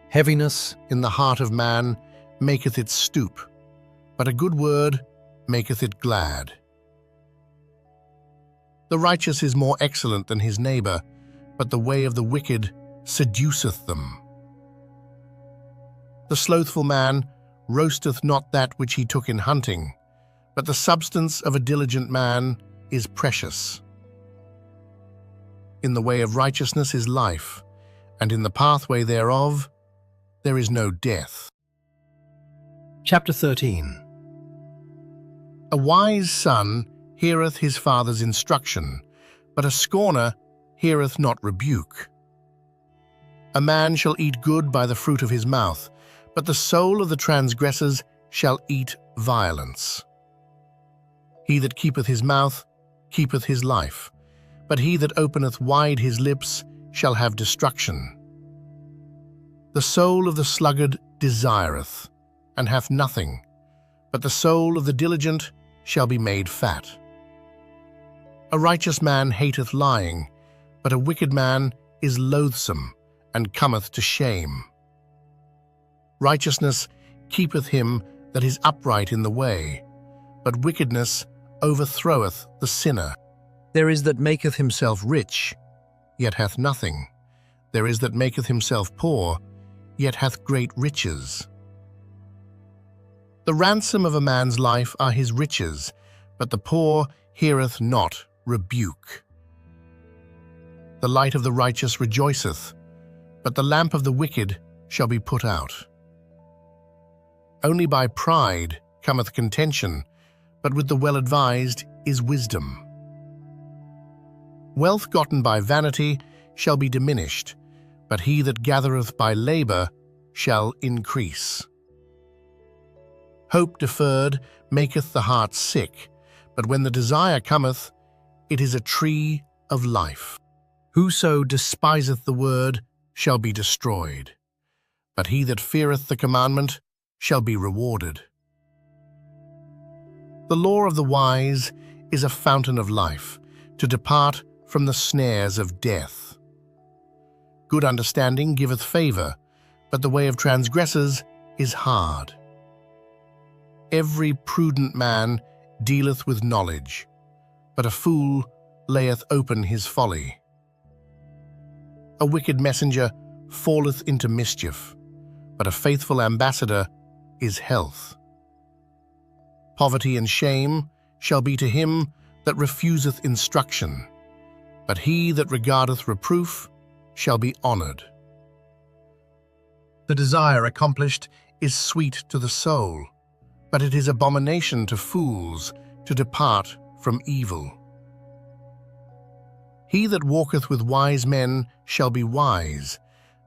Heaviness in the heart of man maketh it stoop, but a good word maketh it glad. The righteous is more excellent than his neighbour, but the way of the wicked seduceth them. The slothful man roasteth not that which he took in hunting, but the substance of a diligent man is precious. In the way of righteousness is life, and in the pathway thereof there is no death. Chapter 13. A wise son heareth his father's instruction, but a scorner heareth not rebuke. A man shall eat good by the fruit of his mouth, but the soul of the transgressors shall eat violence. He that keepeth his mouth keepeth his life, but he that openeth wide his lips shall have destruction. The soul of the sluggard desireth, and hath nothing, but the soul of the diligent shall be made fat. A righteous man hateth lying, but a wicked man is loathsome, and cometh to shame. Righteousness keepeth him that is upright in the way, but wickedness overthroweth the sinner. There is that maketh himself rich, yet hath nothing. There is that maketh himself poor, yet hath great riches. The ransom of a man's life are his riches, but the poor heareth not rebuke. The light of the righteous rejoiceth, but the lamp of the wicked shall be put out. Only by pride cometh contention, but with the well-advised is wisdom. Wealth gotten by vanity shall be diminished, but he that gathereth by labour shall increase. Hope deferred maketh the heart sick, but when the desire cometh, it is a tree of life. Whoso despiseth the word shall be destroyed, but he that feareth the commandment shall be rewarded. The law of the wise is a fountain of life, to depart from the snares of death. Good understanding giveth favour, but the way of transgressors is hard. Every prudent man dealeth with knowledge, but a fool layeth open his folly. A wicked messenger falleth into mischief, but a faithful ambassador is health. Poverty and shame shall be to him that refuseth instruction, but he that regardeth reproof shall be honored. The desire accomplished is sweet to the soul, but it is abomination to fools to depart from evil. He that walketh with wise men shall be wise,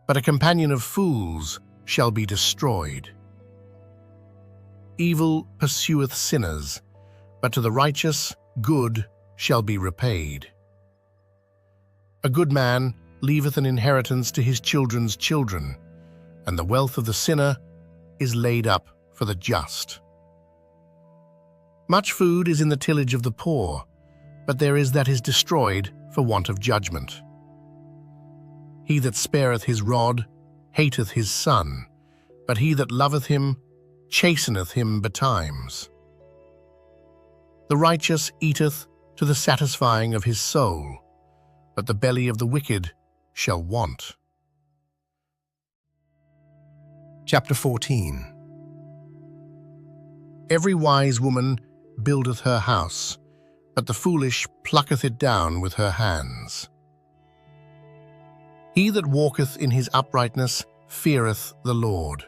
but a companion of fools shall be destroyed. Evil pursueth sinners, but to the righteous good shall be repaid. A good man leaveth an inheritance to his children's children, and the wealth of the sinner is laid up for the just. Much food is in the tillage of the poor, but there is that is destroyed for want of judgment. He that spareth his rod hateth his son, but he that loveth him chasteneth him betimes. The righteous eateth to the satisfying of his soul, but the belly of the wicked shall want. Chapter 14. Every wise woman buildeth her house, but the foolish plucketh it down with her hands. He that walketh in his uprightness feareth the Lord,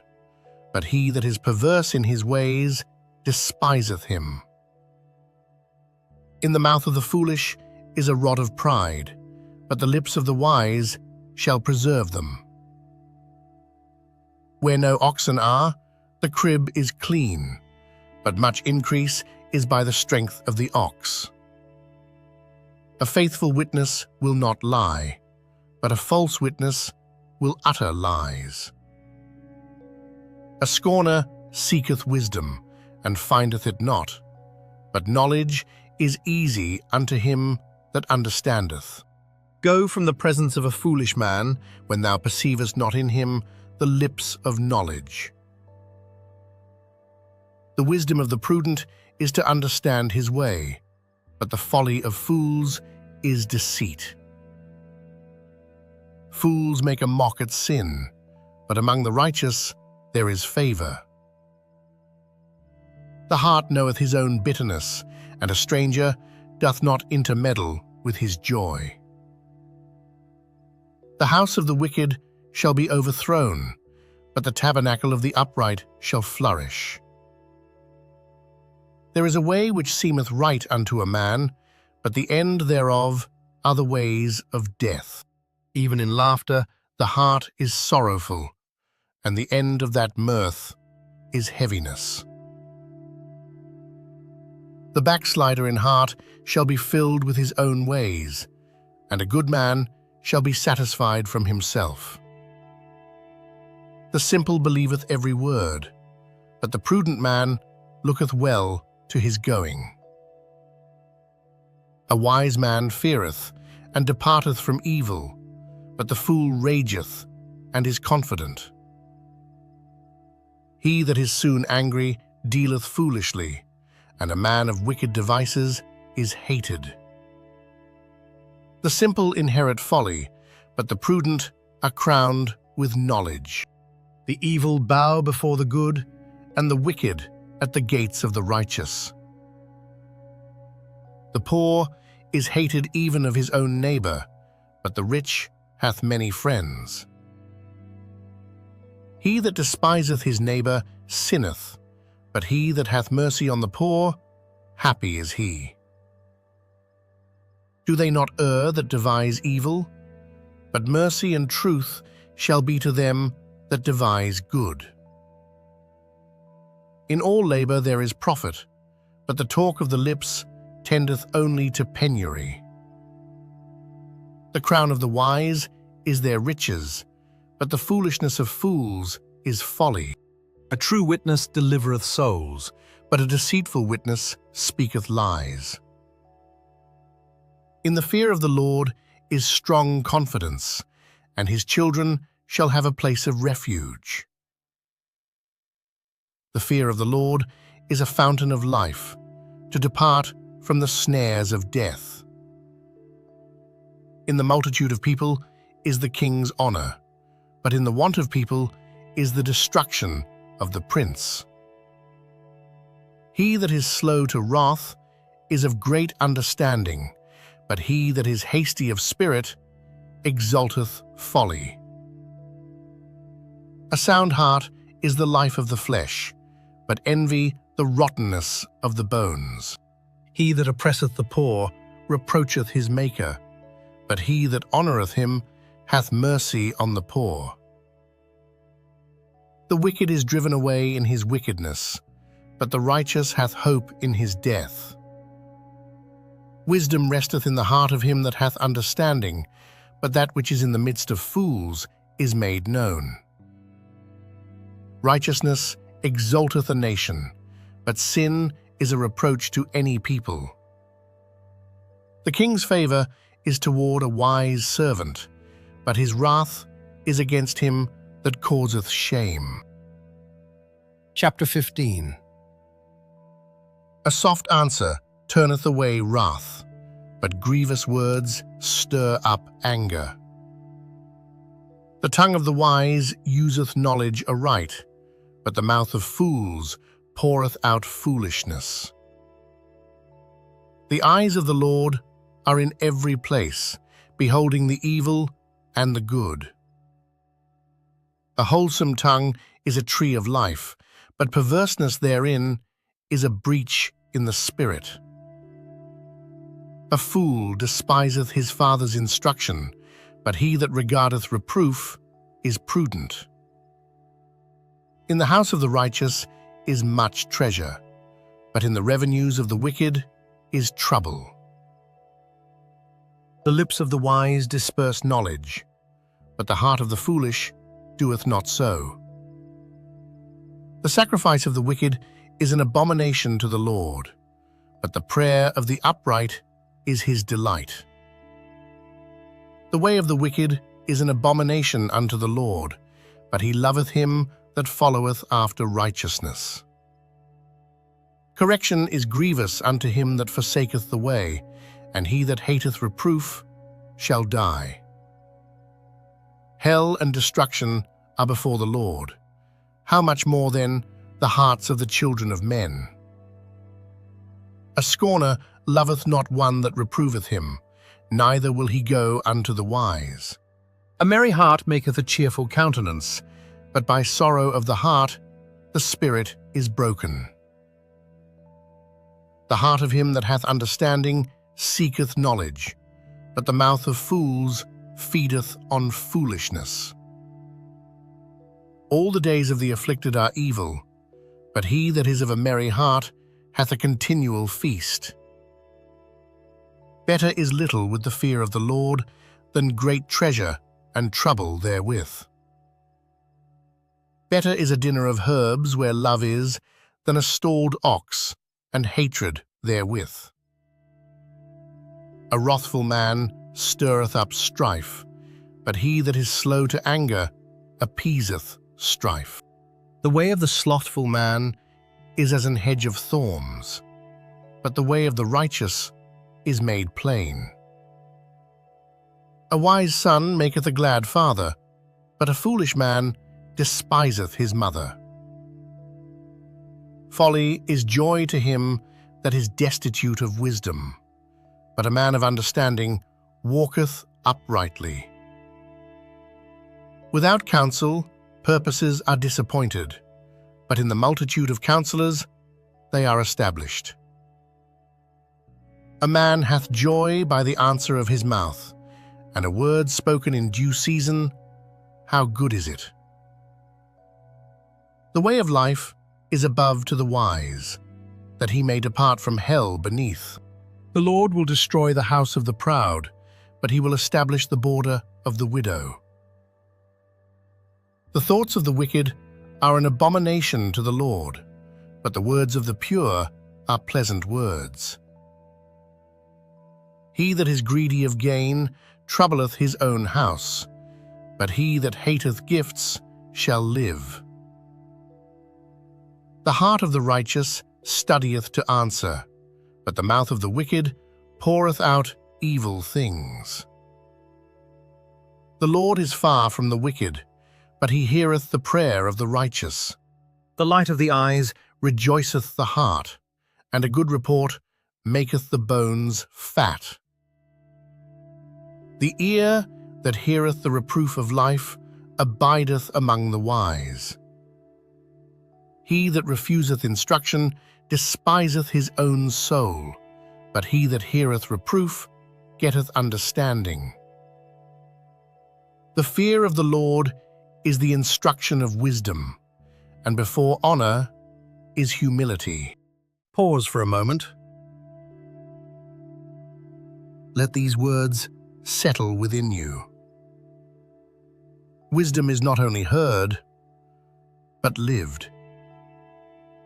but he that is perverse in his ways despiseth him. In the mouth of the foolish is a rod of pride, but the lips of the wise shall preserve them. Where no oxen are, the crib is clean, but much increase is by the strength of the ox. A faithful witness will not lie, but a false witness will utter lies. A scorner seeketh wisdom, and findeth it not, but knowledge is easy unto him that understandeth. Go from the presence of a foolish man, when thou perceivest not in him the lips of knowledge. The wisdom of the prudent is to understand his way, but the folly of fools is deceit. Fools make a mock at sin, but among the righteous there is favor. The heart knoweth his own bitterness, and a stranger doth not intermeddle with his joy. The house of the wicked shall be overthrown, but the tabernacle of the upright shall flourish. There is a way which seemeth right unto a man, but the end thereof are the ways of death. Even in laughter the heart is sorrowful, and the end of that mirth is heaviness. The backslider in heart shall be filled with his own ways, and a good man shall be satisfied from himself. The simple believeth every word, but the prudent man looketh well to his going. A wise man feareth, and departeth from evil, but the fool rageth, and is confident. He that is soon angry dealeth foolishly, and a man of wicked devices is hated. The simple inherit folly, but the prudent are crowned with knowledge. The evil bow before the good, and the wicked at the gates of the righteous. The poor is hated even of his own neighbor, but the rich hath many friends. He that despiseth his neighbor sinneth, but he that hath mercy on the poor, happy is he. Do they not err that devise evil? But mercy and truth shall be to them that devise good. In all labor there is profit, but the talk of the lips tendeth only to penury. The crown of the wise is their riches, but the foolishness of fools is folly. A true witness delivereth souls, but a deceitful witness speaketh lies. In the fear of the Lord is strong confidence, and his children shall have a place of refuge. The fear of the Lord is a fountain of life, to depart from the snares of death. In the multitude of people is the king's honor, but in the want of people is the destruction of the prince. He that is slow to wrath is of great understanding, but he that is hasty of spirit exalteth folly. A sound heart is the life of the flesh, but envy the rottenness of the bones. He that oppresseth the poor reproacheth his Maker, but he that honoureth him hath mercy on the poor. The wicked is driven away in his wickedness, but the righteous hath hope in his death. Wisdom resteth in the heart of him that hath understanding, but that which is in the midst of fools is made known. Righteousness exalteth a nation, but sin is a reproach to any people. The king's favour is toward a wise servant, but his wrath is against him that causeth shame. Chapter 15. A soft answer turneth away wrath, but grievous words stir up anger. The tongue of the wise useth knowledge aright, but the mouth of fools poureth out foolishness. The eyes of the Lord are in every place, beholding the evil and the good. A wholesome tongue is a tree of life, but perverseness therein is a breach in the spirit. A fool despiseth his father's instruction, but he that regardeth reproof is prudent. In the house of the righteous is much treasure, but in the revenues of the wicked is trouble. The lips of the wise disperse knowledge, but the heart of the foolish doeth not so. The sacrifice of the wicked is an abomination to the Lord, but the prayer of the upright is his delight. The way of the wicked is an abomination unto the Lord, but he loveth him that followeth after righteousness. Correction is grievous unto him that forsaketh the way, and he that hateth reproof shall die. Hell and destruction are before the Lord. How much more, then, the hearts of the children of men? A scorner loveth not one that reproveth him, neither will he go unto the wise. A merry heart maketh a cheerful countenance, but by sorrow of the heart the spirit is broken. The heart of him that hath understanding seeketh knowledge, but the mouth of fools feedeth on foolishness. All the days of the afflicted are evil, but he that is of a merry heart hath a continual feast. Better is little with the fear of the Lord than great treasure and trouble therewith. Better is a dinner of herbs where love is than a stalled ox and hatred therewith. A wrathful man stirreth up strife, but he that is slow to anger appeaseth strife. The way of the slothful man is as an hedge of thorns, but the way of the righteous is made plain. A wise son maketh a glad father, but a foolish man despiseth his mother. Folly is joy to him that is destitute of wisdom, but a man of understanding walketh uprightly. Without counsel, purposes are disappointed, but in the multitude of counselors they are established. A man hath joy by the answer of his mouth, and a word spoken in due season, how good is it? The way of life is above to the wise, that he may depart from hell beneath. The Lord will destroy the house of the proud, but he will establish the border of the widow. The thoughts of the wicked are an abomination to the Lord, but the words of the pure are pleasant words. He that is greedy of gain troubleth his own house, but he that hateth gifts shall live. The heart of the righteous studieth to answer, but the mouth of the wicked poureth out evil things. The Lord is far from the wicked, but he heareth the prayer of the righteous. The light of the eyes rejoiceth the heart, and a good report maketh the bones fat. The ear that heareth the reproof of life abideth among the wise. He that refuseth instruction despiseth his own soul, but he that heareth reproof getteth understanding. The fear of the Lord is the instruction of wisdom, and before honor is humility. Pause for a moment. Let these words settle within you. Wisdom is not only heard, but lived.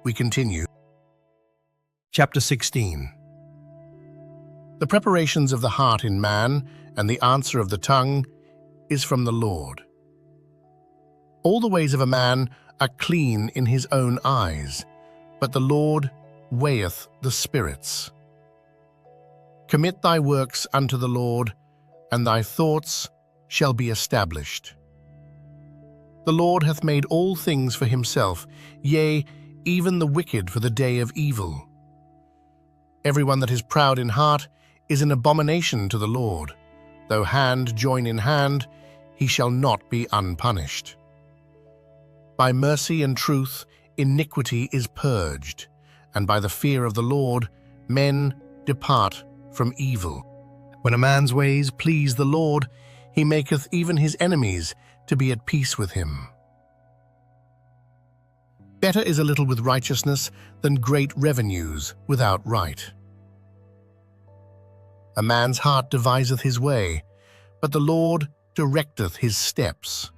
We continue. Chapter 16. The preparations of the heart in man and the answer of the tongue is from the Lord. All the ways of a man are clean in his own eyes, but the Lord weigheth the spirits. Commit thy works unto the Lord, and thy thoughts shall be established. The Lord hath made all things for himself, yea, even the wicked for the day of evil. Everyone that is proud in heart is an abomination to the Lord. Though hand join in hand, he shall not be unpunished. By mercy and truth iniquity is purged, and by the fear of the Lord men depart from evil. When a man's ways please the Lord, he maketh even his enemies to be at peace with him. Better is a little with righteousness than great revenues without right. A man's heart deviseth his way, but the Lord directeth his steps.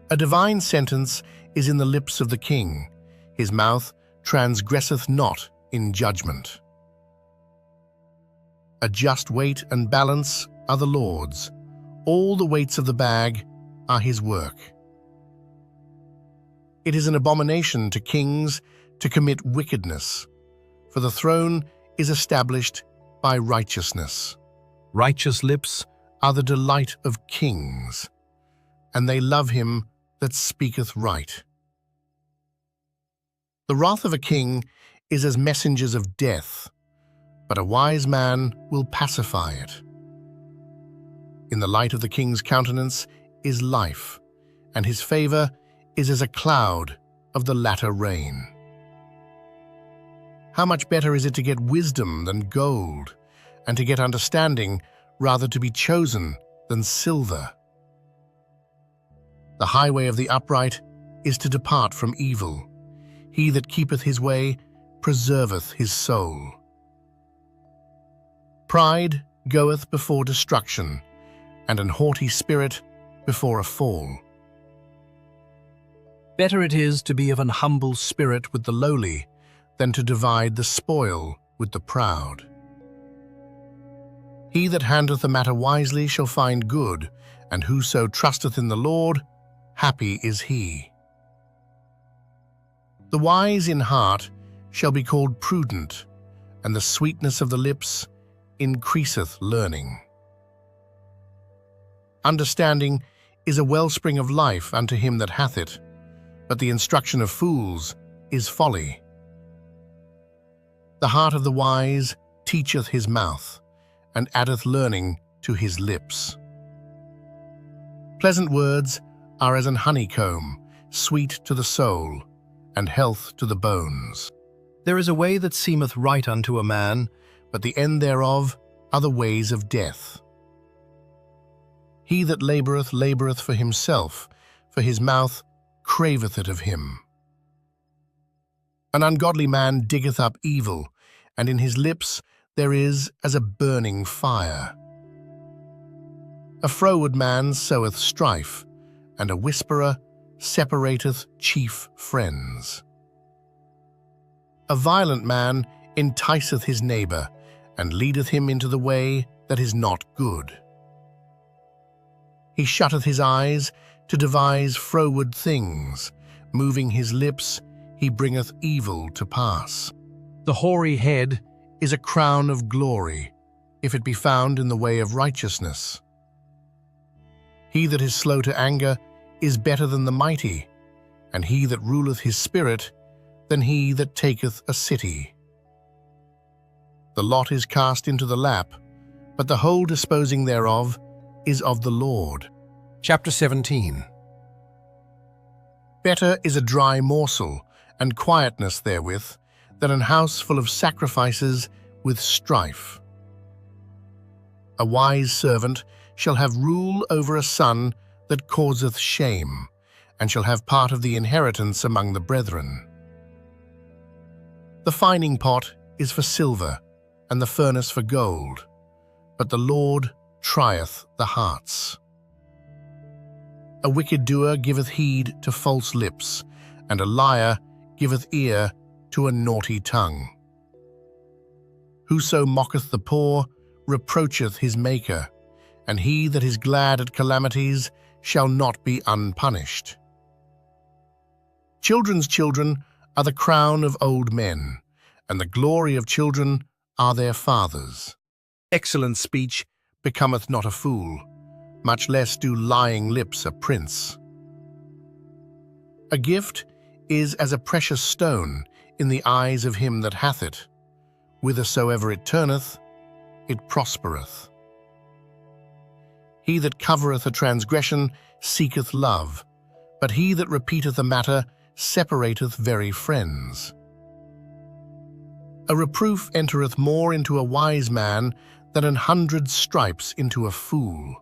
A divine sentence is in the lips of the king. His mouth transgresseth not in judgment. A just weight and balance are the Lord's. All the weights of the bag are his work. It is an abomination to kings to commit wickedness, for the throne is established by righteousness. Righteous lips are the delight of kings, and they love him that speaketh right. The wrath of a king is as messengers of death, but a wise man will pacify it. In the light of the king's countenance is life, and his favor is as a cloud of the latter rain. How much better is it to get wisdom than gold, and to get understanding rather to be chosen than silver? The highway of the upright is to depart from evil. He that keepeth his way preserveth his soul. Pride goeth before destruction, and an haughty spirit before a fall. Better it is to be of an humble spirit with the lowly than to divide the spoil with the proud. He that handleth the matter wisely shall find good, and whoso trusteth in the Lord, happy is he. The wise in heart shall be called prudent, and the sweetness of the lips increaseth learning. Understanding is a wellspring of life unto him that hath it, but the instruction of fools is folly. The heart of the wise teacheth his mouth, and addeth learning to his lips. Pleasant words are as an honeycomb, sweet to the soul, and health to the bones. There is a way that seemeth right unto a man, but the end thereof are the ways of death. He that laboureth, laboureth for himself, for his mouth craveth it of him. An ungodly man diggeth up evil, and in his lips there is as a burning fire. A froward man soweth strife, and a whisperer separateth chief friends. A violent man enticeth his neighbour, and leadeth him into the way that is not good. He shutteth his eyes to devise froward things, moving his lips he bringeth evil to pass. The hoary head is a crown of glory, if it be found in the way of righteousness. He that is slow to anger is better than the mighty, and he that ruleth his spirit than he that taketh a city. The lot is cast into the lap, but the whole disposing thereof is of the Lord. Chapter 17. Better is a dry morsel, and quietness therewith, than an house full of sacrifices with strife. A wise servant shall have rule over a son that causeth shame, and shall have part of the inheritance among the brethren. The fining pot is for silver, and the furnace for gold, but the Lord trieth the hearts. A wicked doer giveth heed to false lips, and a liar giveth ear to a naughty tongue. Whoso mocketh the poor reproacheth his Maker, and he that is glad at calamities shall not be unpunished. Children's children are the crown of old men, and the glory of children are their fathers. Excellent speech becometh not a fool, much less do lying lips a prince. A gift is as a precious stone in the eyes of him that hath it. Whithersoever it turneth, it prospereth. He that covereth a transgression seeketh love, but he that repeateth a matter separateth very friends. A reproof entereth more into a wise man than 100 stripes into a fool.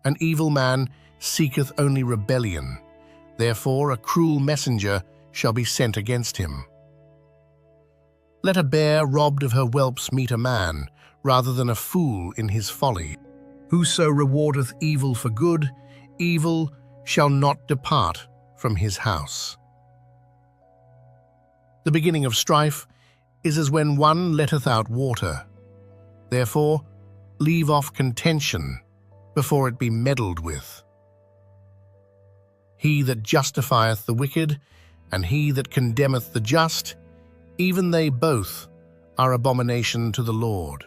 An evil man seeketh only rebellion, therefore a cruel messenger shall be sent against him. Let a bear robbed of her whelps meet a man, rather than a fool in his folly. Whoso rewardeth evil for good, evil shall not depart from his house. The beginning of strife is as when one letteth out water. Therefore, leave off contention before it be meddled with. He that justifieth the wicked, and he that condemneth the just, even they both are abomination to the Lord.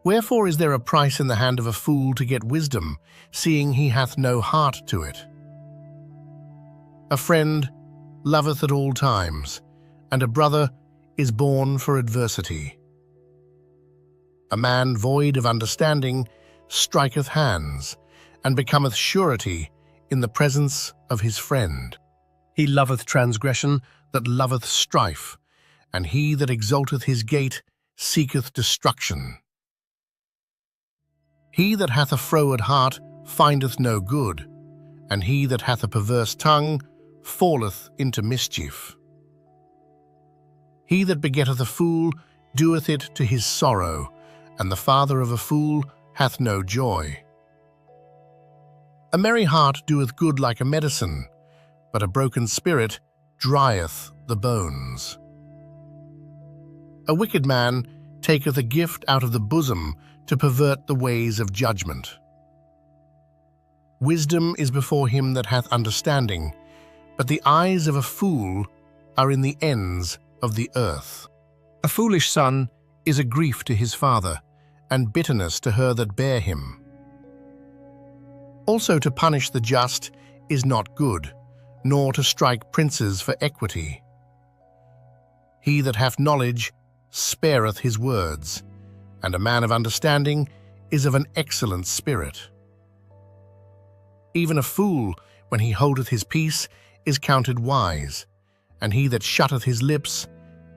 Wherefore is there a price in the hand of a fool to get wisdom, seeing he hath no heart to it? A friend loveth at all times, and a brother is born for adversity. A man void of understanding striketh hands, and becometh surety in the presence of his friend. He loveth transgression that loveth strife, and he that exalteth his gate seeketh destruction. He that hath a froward heart findeth no good, and he that hath a perverse tongue falleth into mischief. He that begetteth a fool doeth it to his sorrow, and the father of a fool hath no joy. A merry heart doeth good like a medicine, but a broken spirit drieth the bones. A wicked man taketh a gift out of the bosom to pervert the ways of judgment. Wisdom is before him that hath understanding, but the eyes of a fool are in the ends of the earth. A foolish son is a grief to his father, and bitterness to her that bare him. Also to punish the just is not good, nor to strike princes for equity. He that hath knowledge spareth his words, and a man of understanding is of an excellent spirit. Even a fool, when he holdeth his peace, is counted wise, and he that shutteth his lips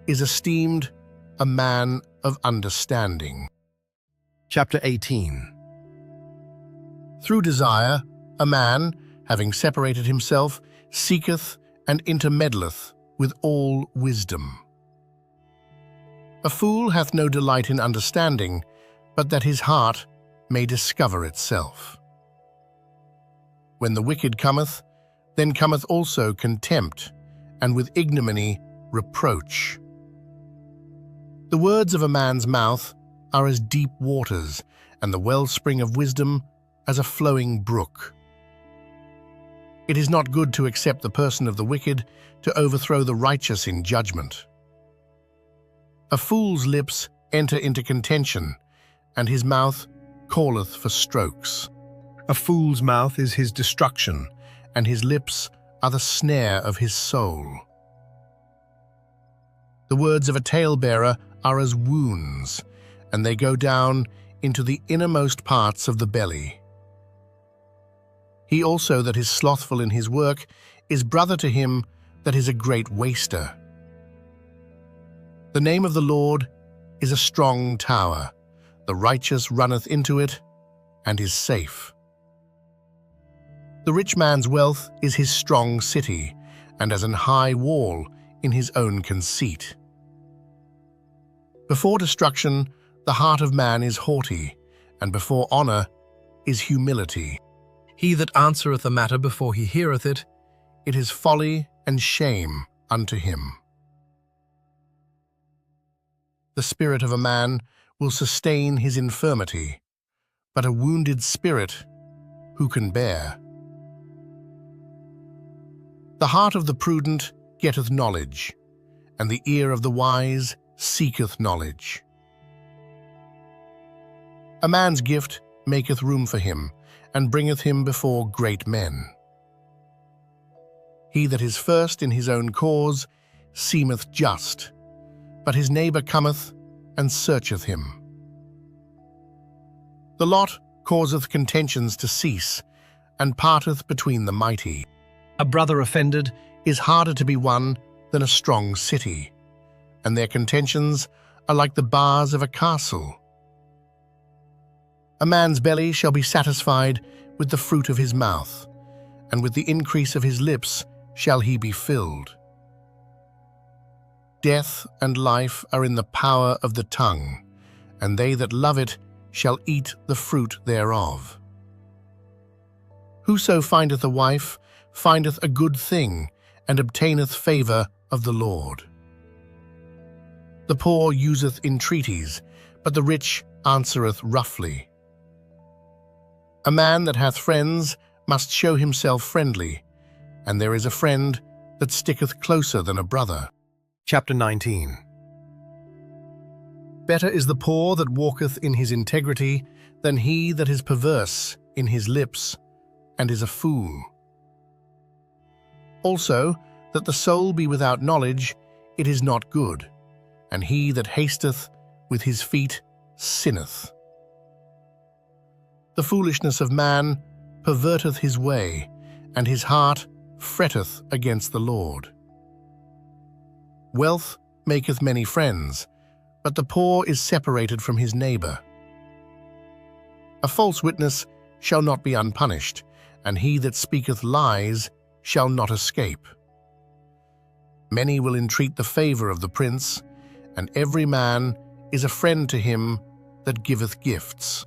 is esteemed a man of understanding. Chapter 18. Through desire, a man, having separated himself, seeketh and intermeddleth with all wisdom. A fool hath no delight in understanding, but that his heart may discover itself. When the wicked cometh, then cometh also contempt, and with ignominy reproach. The words of a man's mouth are as deep waters, and the wellspring of wisdom as a flowing brook. It is not good to accept the person of the wicked, to overthrow the righteous in judgment. A fool's lips enter into contention, and his mouth calleth for strokes. A fool's mouth is his destruction, and his lips are the snare of his soul. The words of a talebearer are as wounds, and they go down into the innermost parts of the belly. He also that is slothful in his work is brother to him that is a great waster. The name of the Lord is a strong tower. The righteous runneth into it, and is safe. The rich man's wealth is his strong city, and as an high wall in his own conceit. Before destruction, the heart of man is haughty, and before honor is humility. He that answereth a matter before he heareth it, it is folly and shame unto him. The spirit of a man will sustain his infirmity, but a wounded spirit who can bear? The heart of the prudent getteth knowledge, and the ear of the wise seeketh knowledge. A man's gift maketh room for him, and bringeth him before great men. He that is first in his own cause seemeth just, but his neighbor cometh and searcheth him. The lot causeth contentions to cease, and parteth between the mighty. A brother offended is harder to be won than a strong city, and their contentions are like the bars of a castle. A man's belly shall be satisfied with the fruit of his mouth, and with the increase of his lips shall he be filled. Death and life are in the power of the tongue, and they that love it shall eat the fruit thereof. Whoso findeth a wife findeth a good thing, and obtaineth favour of the Lord. The poor useth entreaties, but the rich answereth roughly. A man that hath friends must show himself friendly, and there is a friend that sticketh closer than a brother. Chapter 19. Better is the poor that walketh in his integrity than he that is perverse in his lips and is a fool. Also, that the soul be without knowledge, it is not good, and he that hasteth with his feet sinneth. The foolishness of man perverteth his way, and his heart fretteth against the Lord. Wealth maketh many friends, but the poor is separated from his neighbor. A false witness shall not be unpunished, and he that speaketh lies shall not escape. Many will entreat the favor of the prince, and every man is a friend to him that giveth gifts.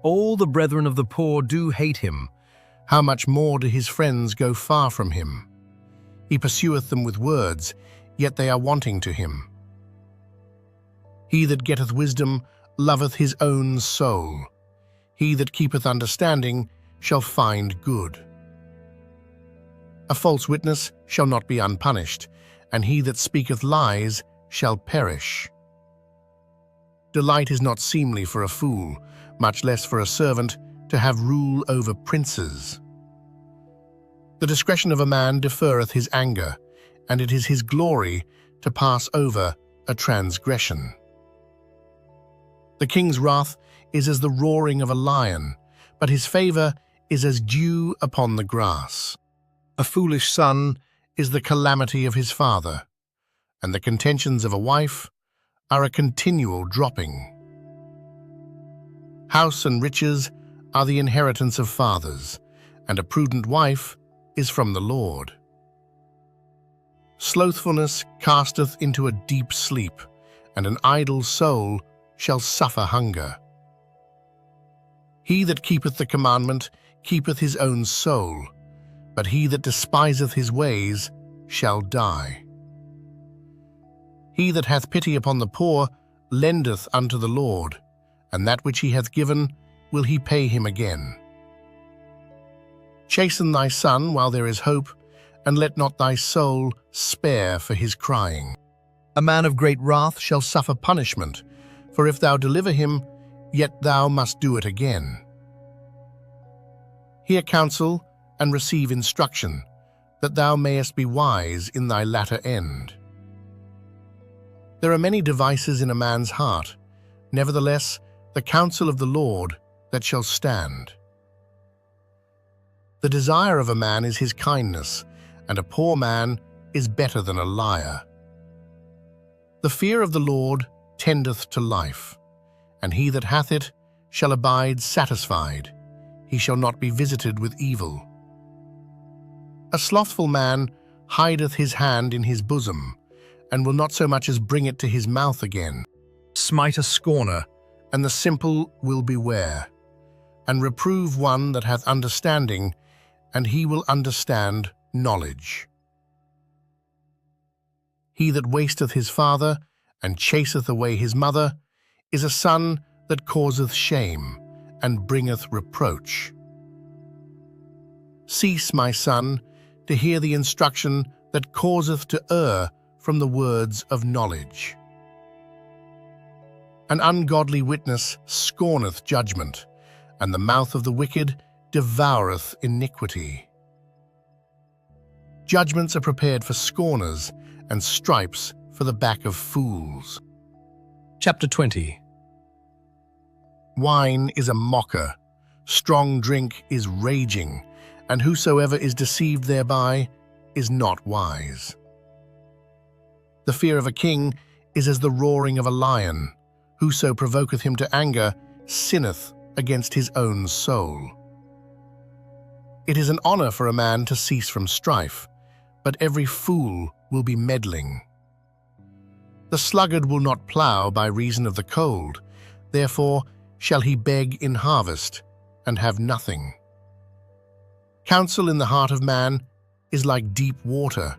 All the brethren of the poor do hate him. How much more do his friends go far from him? He pursueth them with words, yet they are wanting to him. He that getteth wisdom loveth his own soul. He that keepeth understanding shall find good. A false witness shall not be unpunished, and he that speaketh lies shall perish. Delight is not seemly for a fool, much less for a servant to have rule over princes. The discretion of a man deferreth his anger, and it is his glory to pass over a transgression. The king's wrath is as the roaring of a lion, but his favor is as dew upon the grass. A foolish son is the calamity of his father, and the contentions of a wife are a continual dropping. House and riches are the inheritance of fathers, and a prudent wife is from the Lord. Slothfulness casteth into a deep sleep, and an idle soul shall suffer hunger. He that keepeth the commandment keepeth his own soul, but he that despiseth his ways shall die. He that hath pity upon the poor lendeth unto the Lord, and that which he hath given will he pay him again. Chasten thy son while there is hope, and let not thy soul spare for his crying. A man of great wrath shall suffer punishment, for if thou deliver him, yet thou must do it again. Hear counsel and receive instruction, that thou mayest be wise in thy latter end. There are many devices in a man's heart, nevertheless the counsel of the Lord that shall stand. The desire of a man is his kindness, and a poor man is better than a liar. The fear of the Lord tendeth to life, and he that hath it shall abide satisfied. He shall not be visited with evil. A slothful man hideth his hand in his bosom, and will not so much as bring it to his mouth again. Smite a scorner, and the simple will beware, and reprove one that hath understanding, and he will understand knowledge. He that wasteth his father, and chaseth away his mother, is a son that causeth shame, and bringeth reproach. Cease, my son, to hear the instruction that causeth to err from the words of knowledge. An ungodly witness scorneth judgment, and the mouth of the wicked devoureth iniquity. Judgments are prepared for scorners, and stripes for the back of fools. Chapter 20. Wine is a mocker, strong drink is raging, and whosoever is deceived thereby is not wise. The fear of a king is as the roaring of a lion. Whoso provoketh him to anger sinneth against his own soul. It is an honor for a man to cease from strife, but every fool will be meddling. The sluggard will not plough by reason of the cold, therefore shall he beg in harvest, and have nothing. Counsel in the heart of man is like deep water,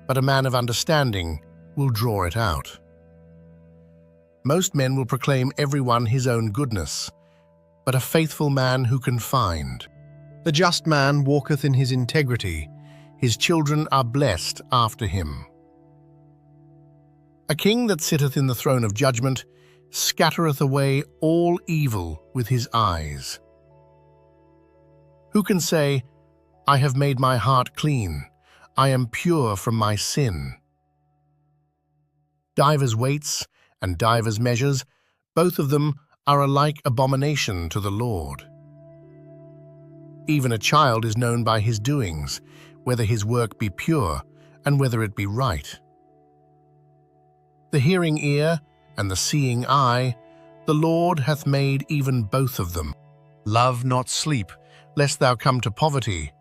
but a man of understanding will draw it out. Most men will proclaim every one his own goodness, but a faithful man who can find. The just man walketh in his integrity, his children are blessed after him. A king that sitteth in the throne of judgment scattereth away all evil with his eyes. Who can say, I have made my heart clean, I am pure from my sin? Divers weights and divers measures, both of them are alike abomination to the Lord. Even a child is known by his doings, whether his work be pure, and whether it be right. The hearing ear and the seeing eye, the Lord hath made even both of them. Love not sleep, lest thou come to poverty.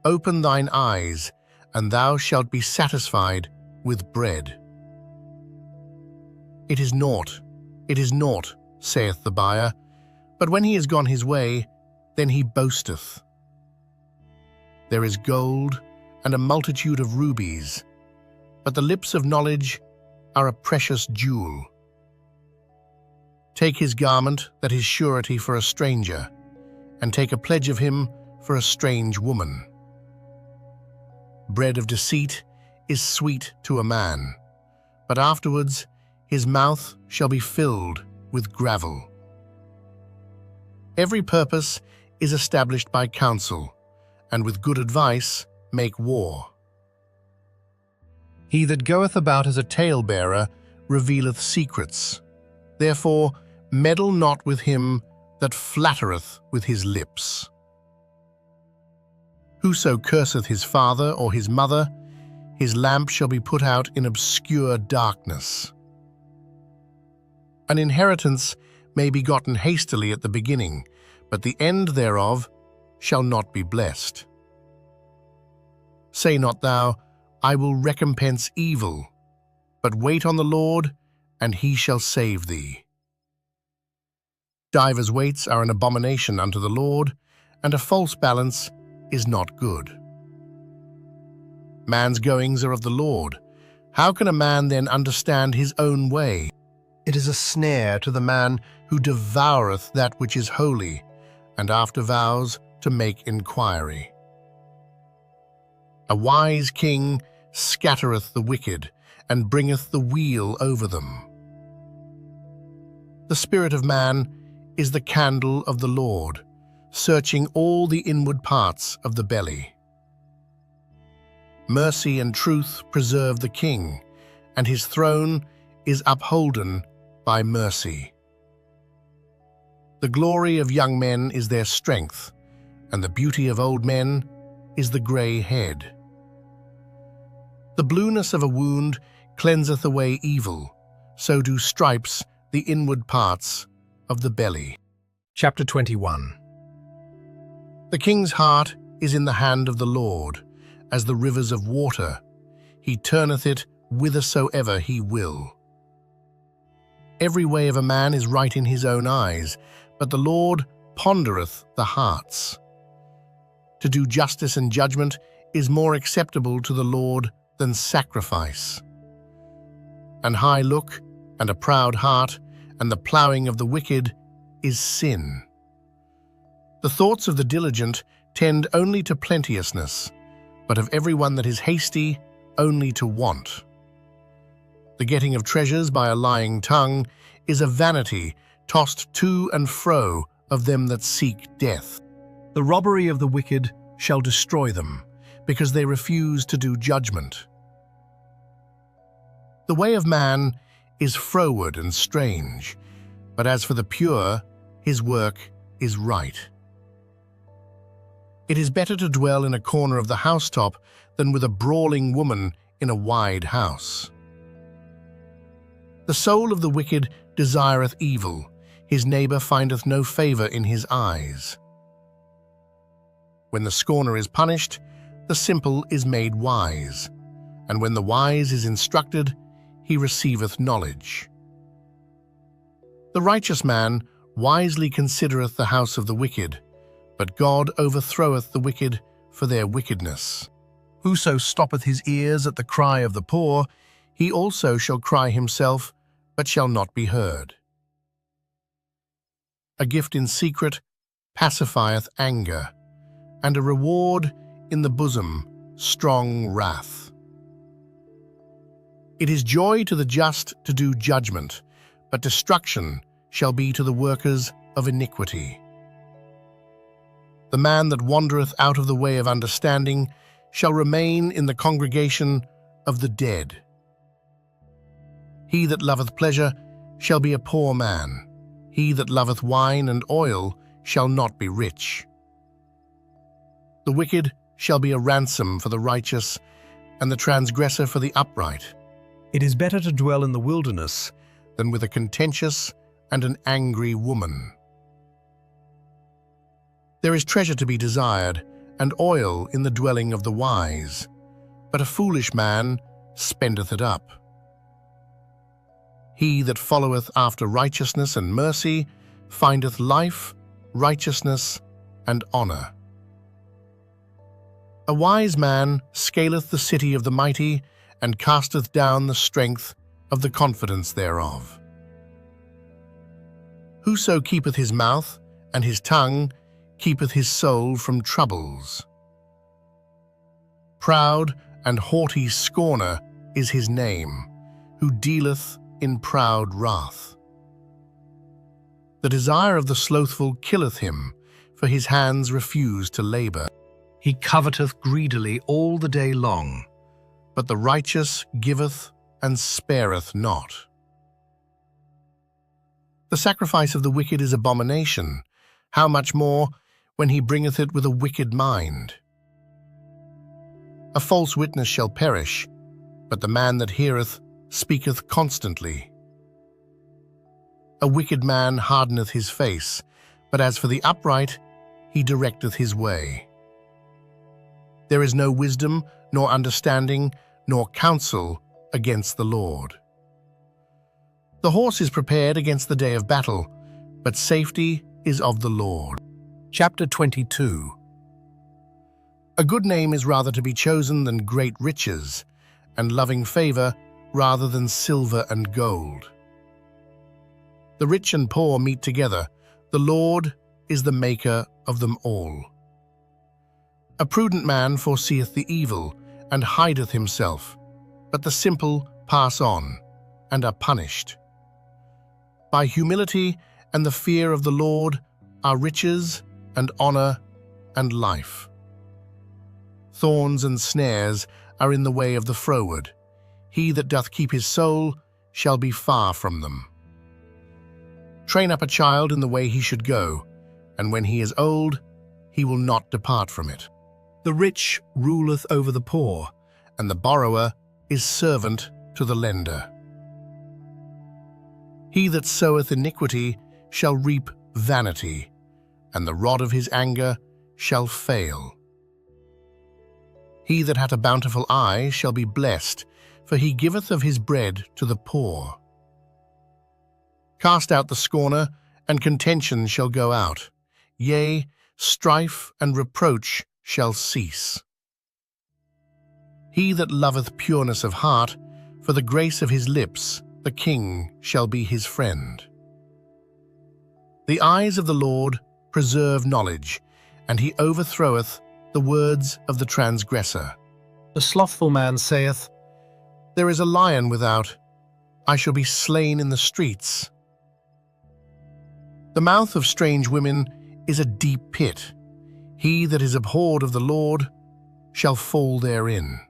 Open thine eyes, and thou shalt be satisfied with bread. It is naught, saith the buyer, but when he is gone his way, then he boasteth. There is gold and a multitude of rubies, but the lips of knowledge are a precious jewel. Take his garment that is surety for a stranger, and take a pledge of him for a strange woman. Bread of deceit is sweet to a man, but afterwards his mouth shall be filled with gravel. Every purpose is established by counsel, and with good advice make war. He that goeth about as a talebearer revealeth secrets. Therefore meddle not with him that flattereth with his lips. Whoso curseth his father or his mother, his lamp shall be put out in obscure darkness. An inheritance may be gotten hastily at the beginning, but the end thereof shall not be blessed. Say not thou, I will recompense evil, but wait on the Lord, and he shall save thee. Divers weights are an abomination unto the Lord, and a false balance is not good. Man's goings are of the Lord. How can a man then understand his own way? It is a snare to the man who devoureth that which is holy, and after vows to make inquiry. A wise king scattereth the wicked, and bringeth the weal over them. The spirit of man is the candle of the Lord, searching all the inward parts of the belly. Mercy and truth preserve the king, and his throne is upholden by mercy. The glory of young men is their strength, and the beauty of old men is the grey head. The blueness of a wound cleanseth away evil, so do stripes the inward parts of the belly. Chapter 21. The king's heart is in the hand of the Lord, as the rivers of water. He turneth it whithersoever he will. Every way of a man is right in his own eyes, but the Lord pondereth the hearts. To do justice and judgment is more acceptable to the Lord than sacrifice. An high look and a proud heart and the ploughing of the wicked is sin. The thoughts of the diligent tend only to plenteousness, but of every one that is hasty only to want. The getting of treasures by a lying tongue is a vanity tossed to and fro of them that seek death. The robbery of the wicked shall destroy them, because they refuse to do judgment. The way of man is froward and strange, but as for the pure, his work is right. It is better to dwell in a corner of the housetop than with a brawling woman in a wide house. The soul of the wicked desireth evil, his neighbor findeth no favor in his eyes. When the scorner is punished, the simple is made wise, and when the wise is instructed, he receiveth knowledge. The righteous man wisely considereth the house of the wicked, but God overthroweth the wicked for their wickedness. Whoso stoppeth his ears at the cry of the poor, he also shall cry himself, but shall not be heard. A gift in secret pacifieth anger, and a reward in the bosom strong wrath. It is joy to the just to do judgment, but destruction shall be to the workers of iniquity. The man that wandereth out of the way of understanding shall remain in the congregation of the dead. He that loveth pleasure shall be a poor man. He that loveth wine and oil shall not be rich. The wicked shall be a ransom for the righteous, and the transgressor for the upright. It is better to dwell in the wilderness than with a contentious and an angry woman. There is treasure to be desired, and oil in the dwelling of the wise, but a foolish man spendeth it up. He that followeth after righteousness and mercy findeth life, righteousness, and honor. A wise man scaleth the city of the mighty, and casteth down the strength of the confidence thereof. Whoso keepeth his mouth and his tongue keepeth his soul from troubles. Proud and haughty scorner is his name, who dealeth in proud wrath. The desire of the slothful killeth him, for his hands refuse to labor. He coveteth greedily all the day long, but the righteous giveth and spareth not. The sacrifice of the wicked is abomination, how much more when he bringeth it with a wicked mind. A false witness shall perish, but the man that heareth speaketh constantly. A wicked man hardeneth his face, but as for the upright, he directeth his way. There is no wisdom, nor understanding, nor counsel against the Lord. The horse is prepared against the day of battle, but safety is of the Lord. Chapter 22. A good name is rather to be chosen than great riches, and loving favor rather than silver and gold. The rich and poor meet together. The Lord is the maker of them all. A prudent man foreseeth the evil, and hideth himself, but the simple pass on, and are punished. By humility and the fear of the Lord are riches and honor and life. Thorns and snares are in the way of the froward. He that doth keep his soul shall be far from them. Train up a child in the way he should go, and when he is old, he will not depart from it. The rich ruleth over the poor, and the borrower is servant to the lender. He that soweth iniquity shall reap vanity, and the rod of his anger shall fail. He that hath a bountiful eye shall be blessed, for he giveth of his bread to the poor. Cast out the scorner, and contention shall go out. Yea, strife and reproach shall cease. He that loveth pureness of heart, for the grace of his lips, the king shall be his friend. The eyes of the Lord preserve knowledge, and he overthroweth the words of the transgressor. The slothful man saith, There is a lion without, I shall be slain in the streets. The mouth of strange women is a deep pit. He that is abhorred of the Lord shall fall therein.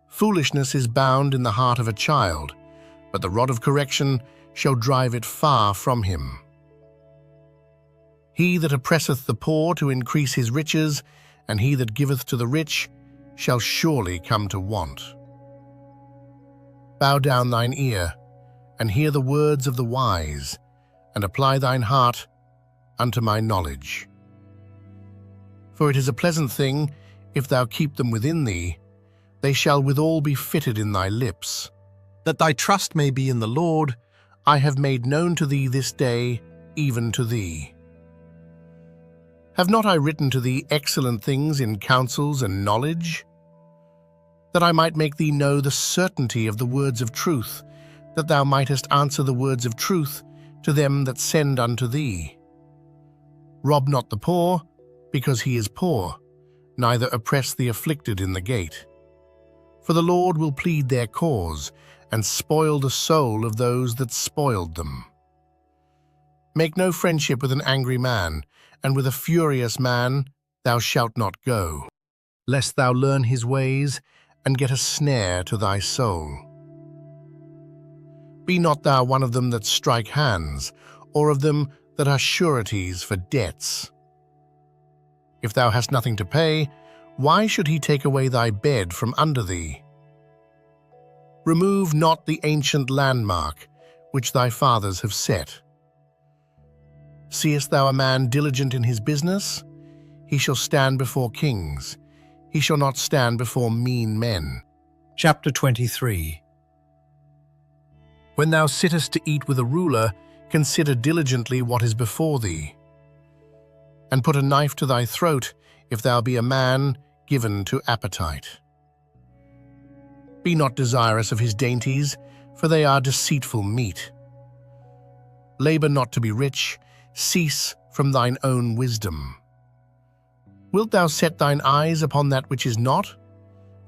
Foolishness is bound in the heart of a child, but the rod of correction shall drive it far from him. He that oppresseth the poor to increase his riches, and he that giveth to the rich shall surely come to want. Bow down thine ear, and hear the words of the wise, and apply thine heart unto my knowledge. For it is a pleasant thing, if thou keep them within thee, they shall withal be fitted in thy lips. That thy trust may be in the Lord, I have made known to thee this day, even to thee. Have not I written to thee excellent things in counsels and knowledge? That I might make thee know the certainty of the words of truth, that thou mightest answer the words of truth to them that send unto thee. Rob not the poor, because he is poor, neither oppress the afflicted in the gate. For the Lord will plead their cause, and spoil the soul of those that spoiled them. Make no friendship with an angry man, and with a furious man thou shalt not go, lest thou learn his ways, and get a snare to thy soul. Be not thou one of them that strike hands, or of them that are sureties for debts. If thou hast nothing to pay, why should he take away thy bed from under thee? Remove not the ancient landmark which thy fathers have set. Seest thou a man diligent in his business? He shall stand before kings. He shall not stand before mean men. Chapter 23. When thou sittest to eat with a ruler, consider diligently what is before thee, and put a knife to thy throat, if thou be a man given to appetite. Be not desirous of his dainties, for they are deceitful meat. Labor not to be rich, cease from thine own wisdom. Wilt thou set thine eyes upon that which is not?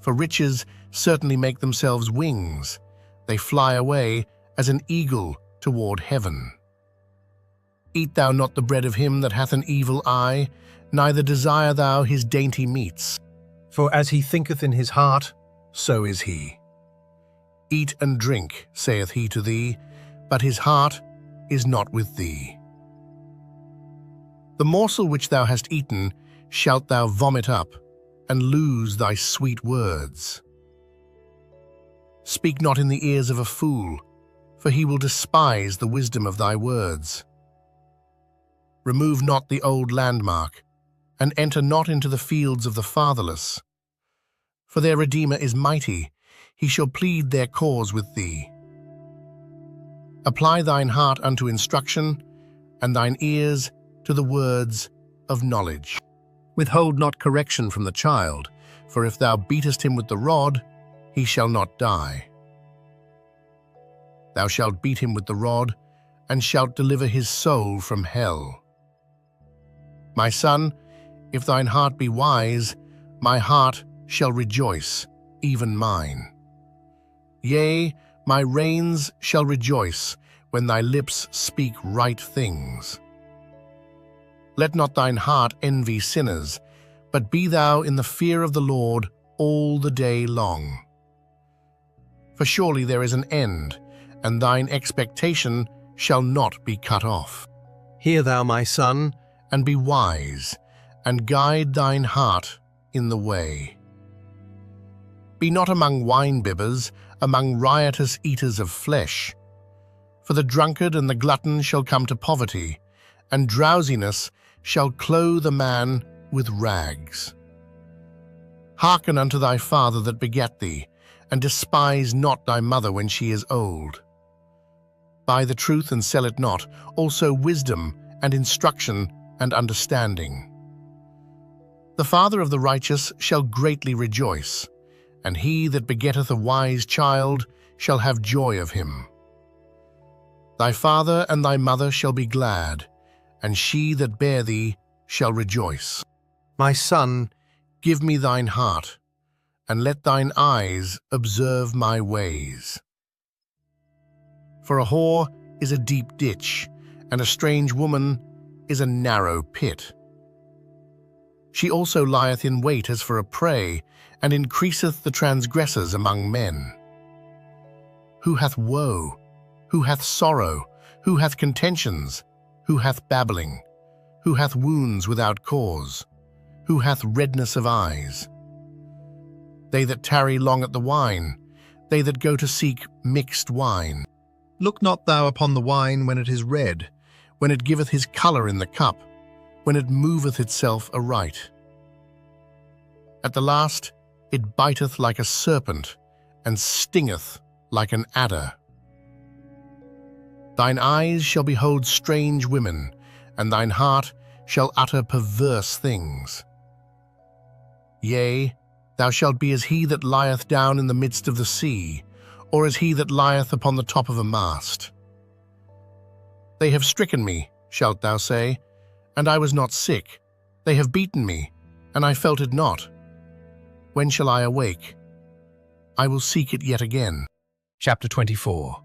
For riches certainly make themselves wings. They fly away as an eagle toward heaven. Eat thou not the bread of him that hath an evil eye, neither desire thou his dainty meats. For as he thinketh in his heart, so is he. Eat and drink, saith he to thee, but his heart is not with thee. The morsel which thou hast eaten shalt thou vomit up, and lose thy sweet words. Speak not in the ears of a fool, for he will despise the wisdom of thy words. Remove not the old landmark, and enter not into the fields of the fatherless. For their Redeemer is mighty, he shall plead their cause with thee. Apply thine heart unto instruction, and thine ears to the words of knowledge. Withhold not correction from the child, for if thou beatest him with the rod, he shall not die. Thou shalt beat him with the rod, and shalt deliver his soul from hell. My son, if thine heart be wise, my heart shall rejoice, even mine. Yea, my reins shall rejoice when thy lips speak right things. Let not thine heart envy sinners, but be thou in the fear of the Lord all the day long. For surely there is an end, and thine expectation shall not be cut off. Hear thou, my son, And be wise, and guide thine heart in the way. Be not among wine-bibbers, among riotous eaters of flesh. For the drunkard and the glutton shall come to poverty, and drowsiness shall clothe a man with rags. Hearken unto thy father that begat thee, and despise not thy mother when she is old. Buy the truth and sell it not, also wisdom and instruction and understanding. The father of the righteous shall greatly rejoice, and he that begetteth a wise child shall have joy of him. Thy father and thy mother shall be glad, and she that bare thee shall rejoice. my son, Give me thine heart, and let thine eyes observe my ways. For a whore is a deep ditch, and a strange woman is a narrow pit. She also lieth in wait as for a prey, and increaseth the transgressors among men. Who hath woe? Who hath sorrow? Who hath contentions? Who hath babbling? Who hath wounds without cause? Who hath redness of eyes? They that tarry long at the wine, they that go to seek mixed wine. Look not thou upon the wine when it is red, When it giveth his colour in the cup, when it moveth itself aright. At the last it biteth like a serpent, and stingeth like an adder. Thine eyes shall behold strange women, and thine heart shall utter perverse things. Yea, thou shalt be as he that lieth down in the midst of the sea, or as he that lieth upon the top of a mast. They have stricken me, shalt thou say, and I was not sick. They have beaten me, and I felt it not. When shall I awake? I will seek it yet again. chapter 24.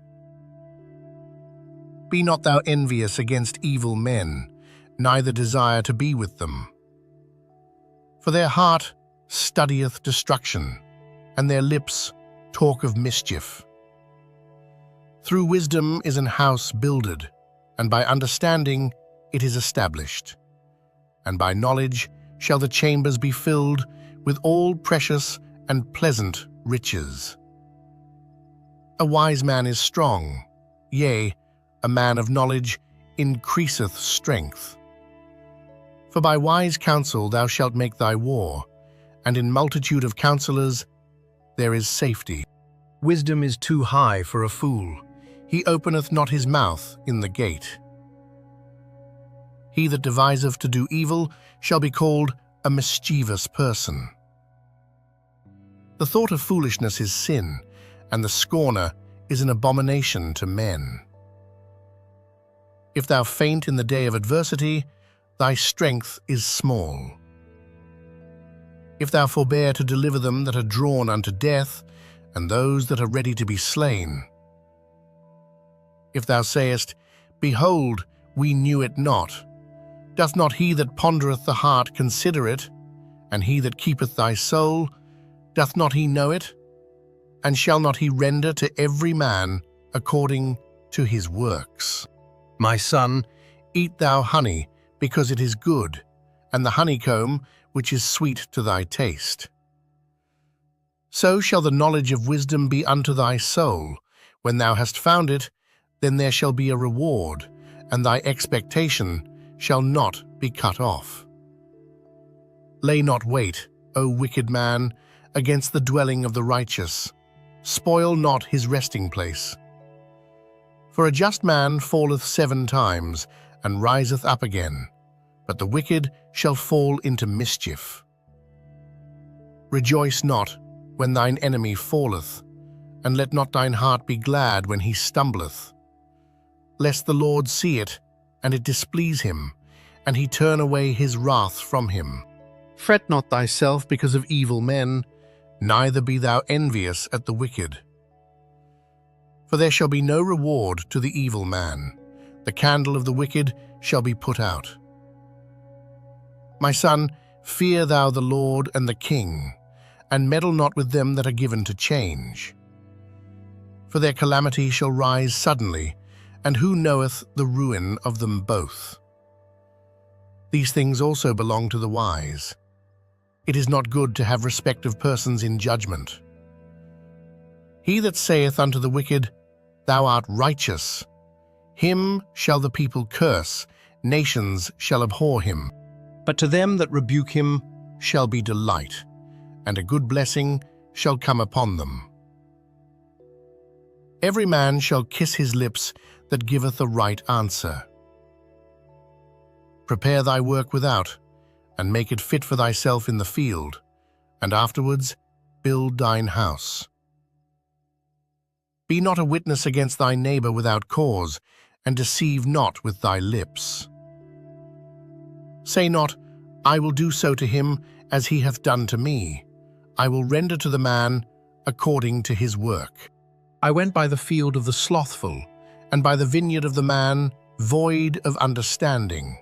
Be not thou envious against evil men, neither desire to be with them. For their heart studieth destruction, and their lips talk of mischief. Through wisdom is an house builded, and by understanding it is established. And by knowledge shall the chambers be filled with all precious and pleasant riches. A wise man is strong, yea, a man of knowledge increaseth strength. For by wise counsel thou shalt make thy war, and in multitude of counselors there is safety. Wisdom is too high for a fool. He openeth not his mouth in the gate. He that deviseth to do evil shall be called a mischievous person. The thought of foolishness is sin, and the scorner is an abomination to men. If thou faint in the day of adversity, thy strength is small. If thou forbear to deliver them that are drawn unto death, and those that are ready to be slain. If thou sayest, Behold, we knew it not, doth not he that pondereth the heart consider it? And he that keepeth thy soul, doth not he know it? And shall not he render to every man according to his works? My son, Eat thou honey, because it is good, and the honeycomb, which is sweet to thy taste. So shall the knowledge of wisdom be unto thy soul. When thou hast found it, then there shall be a reward, and thy expectation shall not be cut off. Lay not wait, O wicked man, against the dwelling of the righteous. Spoil not his resting place. For a just man falleth 7 times, and riseth up again, but the wicked shall fall into mischief. Rejoice not when thine enemy falleth, and let not thine heart be glad when he stumbleth. Lest the Lord see it, and it displease him, and he turn away his wrath from him. Fret not thyself because of evil men, neither be thou envious at the wicked. For there shall be no reward to the evil man. The candle of the wicked shall be put out. My son, fear thou the Lord and the King, and meddle not with them that are given to change. For their calamity shall rise suddenly, and who knoweth the ruin of them both? These things also belong to the wise. It is not good to have respect of persons in judgment. He that saith unto the wicked, Thou art righteous, him shall the people curse, nations shall abhor him. But to them that rebuke him shall be delight, and a good blessing shall come upon them. Every man shall kiss his lips that giveth a right answer. Prepare thy work without, and make it fit for thyself in the field, and afterwards build thine house. Be not a witness against thy neighbor without cause, and deceive not with thy lips. Say not, I will do so to him as he hath done to me. I will render to the man according to his work. I went by the field of the slothful, and by the vineyard of the man void of understanding.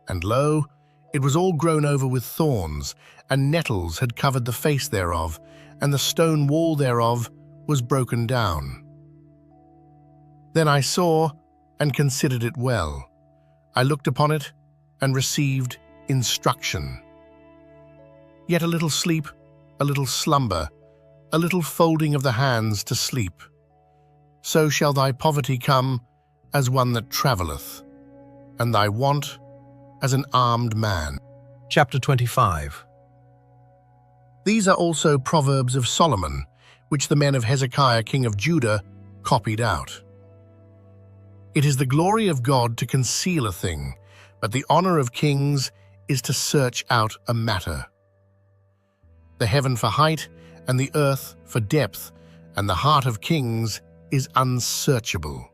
And lo, it was all grown over with thorns, and nettles had covered the face thereof, and the stone wall thereof was broken down. Then I saw and considered it well. I looked upon it and received instruction. Yet a little sleep, a little slumber, a little folding of the hands to sleep. So shall thy poverty come as one that travelleth, and thy want as an armed man. Chapter 25. These are also Proverbs of Solomon, which the men of Hezekiah king of Judah copied out. It is the glory of God to conceal a thing, but the honor of kings is to search out a matter. The heaven for height, and the earth for depth, and the heart of kings is unsearchable.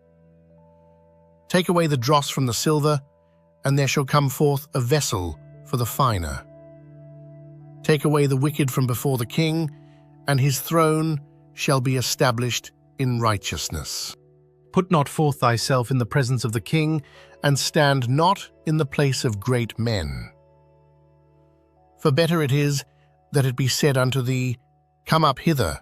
Take away the dross from the silver, and there shall come forth a vessel for the finer. Take away the wicked from before the king, and his throne shall be established in righteousness. Put not forth thyself in the presence of the king, and stand not in the place of great men. For better it is that it be said unto thee, Come up hither,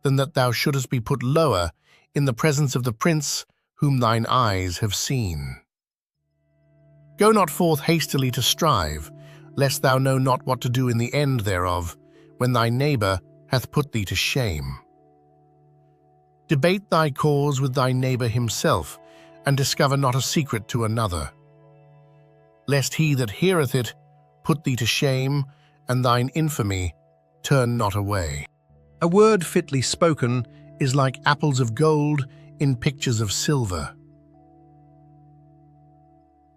than that thou shouldest be put lower in the presence of the prince whom thine eyes have seen. Go not forth hastily to strive, lest thou know not what to do in the end thereof, when thy neighbor hath put thee to shame. Debate thy cause with thy neighbor himself, and discover not a secret to another. Lest he that heareth it put thee to shame, and thine infamy turn not away. A word fitly spoken is like apples of gold in pictures of silver.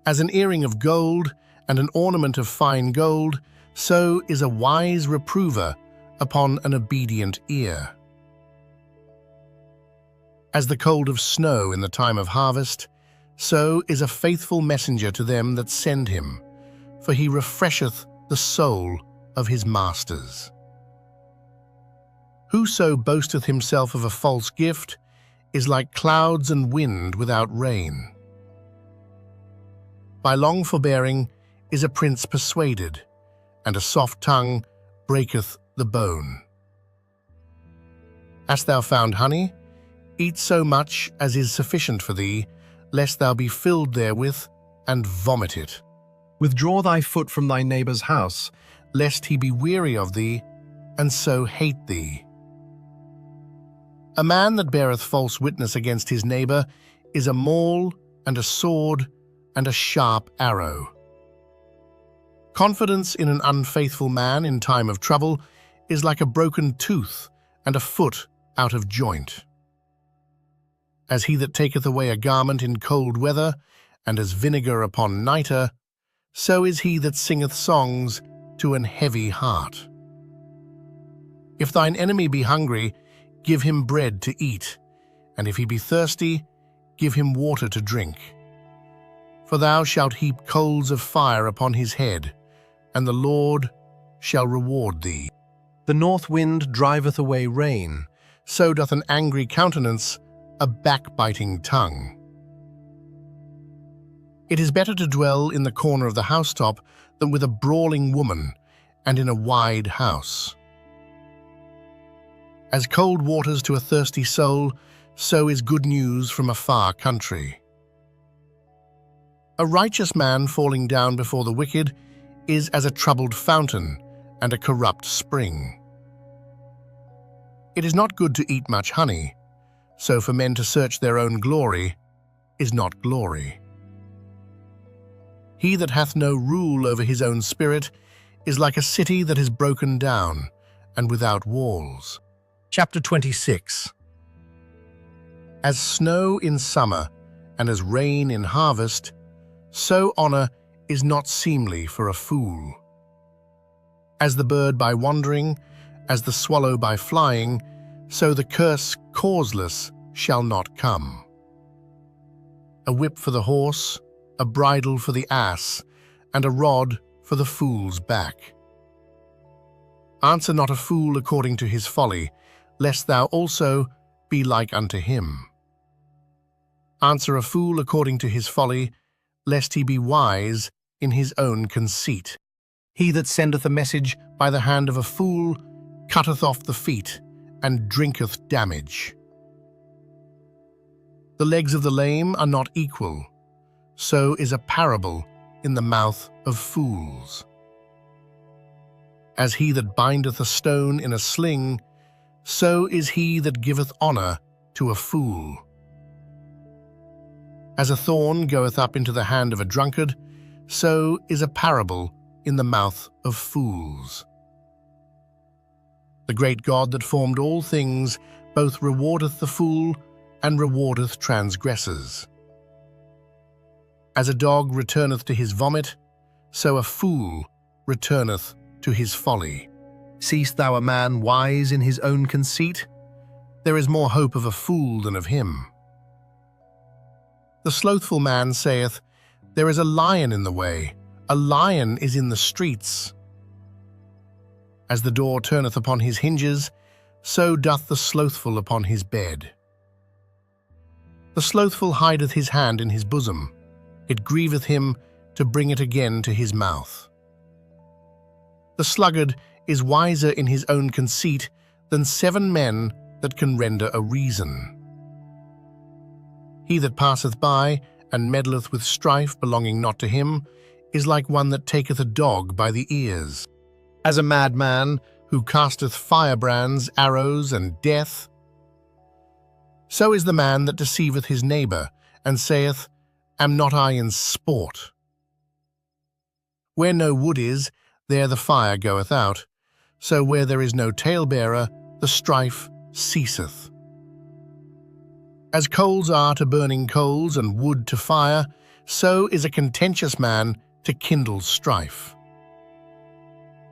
As an earring of gold and an ornament of fine gold, so is a wise reprover upon an obedient ear. As the cold of snow in the time of harvest, so is a faithful messenger to them that send him, for he refresheth the soul of his masters. Whoso boasteth himself of a false gift is like clouds and wind without rain. By long forbearing is a prince persuaded, and a soft tongue breaketh the bone. Hast thou found honey? Eat so much as is sufficient for thee, lest thou be filled therewith, and vomit it. Withdraw thy foot from thy neighbor's house, lest he be weary of thee, and so hate thee. A man that beareth false witness against his neighbor is a maul, and a sword, and a sharp arrow. Confidence in an unfaithful man in time of trouble is like a broken tooth and a foot out of joint. As he that taketh away a garment in cold weather, and as vinegar upon nitre, so is he that singeth songs to an heavy heart. If thine enemy be hungry, give him bread to eat, and if he be thirsty, give him water to drink. For thou shalt heap coals of fire upon his head, and the Lord shall reward thee. The north wind driveth away rain. So doth an angry countenance a backbiting tongue. It is better to dwell in the corner of the housetop than with a brawling woman and in a wide house. As cold waters to a thirsty soul, so is good news from a far country. A righteous man falling down before the wicked is as a troubled fountain and a corrupt spring. It is not good to eat much honey, so for men to search their own glory is not glory. He that hath no rule over his own spirit is like a city that is broken down and without walls. Chapter 26. As snow in summer and as rain in harvest, so honor is not seemly for a fool. As the bird by wandering, as the swallow by flying, so the curse causeless shall not come. A whip for the horse, a bridle for the ass, and a rod for the fool's back. Answer not a fool according to his folly, lest thou also be like unto him. Answer a fool according to his folly, lest he be wise in his own conceit. He that sendeth a message by the hand of a fool cutteth off the feet, and drinketh damage. The legs of the lame are not equal, so is a parable in the mouth of fools. As he that bindeth a stone in a sling, so is he that giveth honor to a fool. As a thorn goeth up into the hand of a drunkard, so is a parable in the mouth of fools. The great God that formed all things both rewardeth the fool and rewardeth transgressors. As a dog returneth to his vomit, so a fool returneth to his folly. Seest thou a man wise in his own conceit? There is more hope of a fool than of him. The slothful man saith, There is a lion in the way, a lion is in the streets. As the door turneth upon his hinges, so doth the slothful upon his bed. The slothful hideth his hand in his bosom, it grieveth him to bring it again to his mouth. The sluggard is wiser in his own conceit than 7 men that can render a reason. He that passeth by and meddleth with strife belonging not to him is like one that taketh a dog by the ears. As a madman who casteth firebrands, arrows, and death, so is the man that deceiveth his neighbor, and saith, Am not I in sport? Where no wood is, there the fire goeth out, so where there is no talebearer, the strife ceaseth. As coals are to burning coals and wood to fire, so is a contentious man to kindle strife.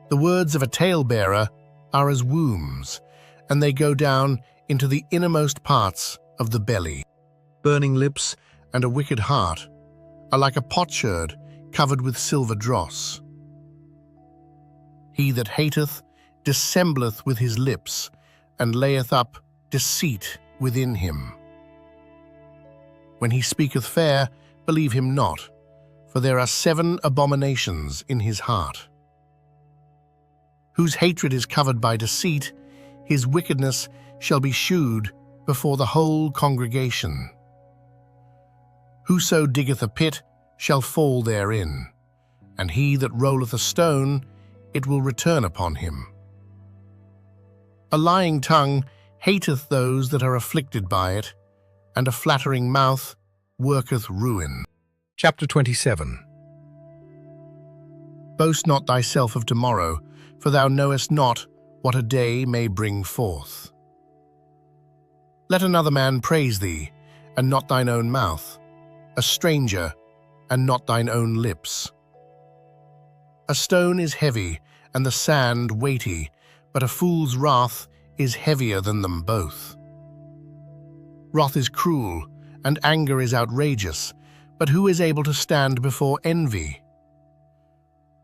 The words of a talebearer are as wombs, and they go down into the innermost parts of the belly. Burning lips and a wicked heart are like a potsherd covered with silver dross. He that hateth dissembleth with his lips, and layeth up deceit within him. When he speaketh fair, believe him not, for there are 7 abominations in his heart. Whose hatred is covered by deceit, his wickedness shall be shewed before the whole congregation. Whoso diggeth a pit shall fall therein, and he that rolleth a stone, it will return upon him. A lying tongue hateth those that are afflicted by it, and a flattering mouth worketh ruin. Chapter 27. Boast not thyself of tomorrow, for thou knowest not what a day may bring forth. Let another man praise thee, and not thine own mouth, a stranger, and not thine own lips. A stone is heavy, and the sand weighty, but a fool's wrath is heavier than them both. Wrath is cruel, and anger is outrageous, but who is able to stand before envy?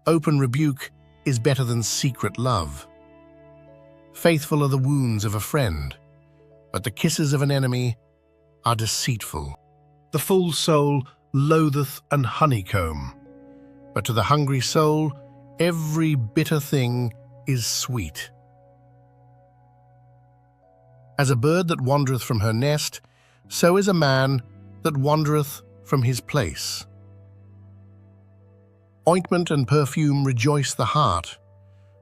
Open rebuke is better than secret love. Faithful are the wounds of a friend, but the kisses of an enemy are deceitful. The full soul loatheth an honeycomb, but to the hungry soul every bitter thing is sweet. As a bird that wandereth from her nest, so is a man that wandereth from his place. Ointment and perfume rejoice the heart,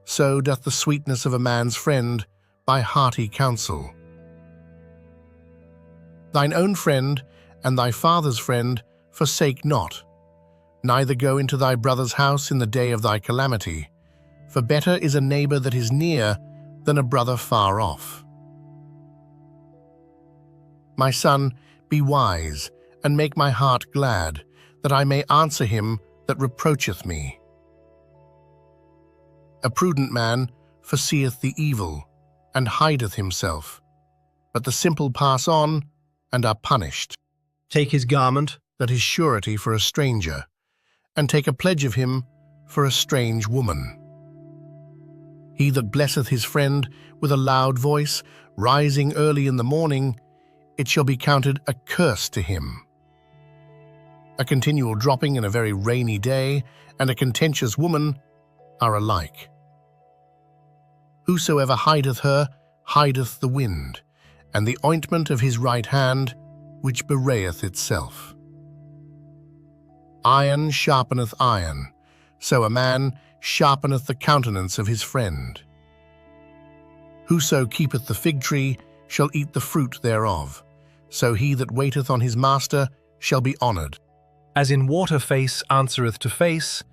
so doth the sweetness of a man's friend by hearty counsel. Thine own friend and thy father's friend forsake not, neither go into thy brother's house in the day of thy calamity, for better is a neighbor that is near than a brother far off. My son, be wise, and make my heart glad, that I may answer him that reproacheth me. A prudent man foreseeth the evil, and hideth himself, but the simple pass on, and are punished. Take his garment, that is surety for a stranger, and take a pledge of him for a strange woman. He that blesseth his friend with a loud voice, rising early in the morning, it shall be counted a curse to him. A continual dropping in a very rainy day, and a contentious woman are alike. Whosoever hideth her, hideth the wind, and the ointment of his right hand, which bewrayeth itself. Iron sharpeneth iron, so a man sharpeneth the countenance of his friend. Whoso keepeth the fig tree shall eat the fruit thereof, so he that waiteth on his master shall be honoured. As in water face answereth to face,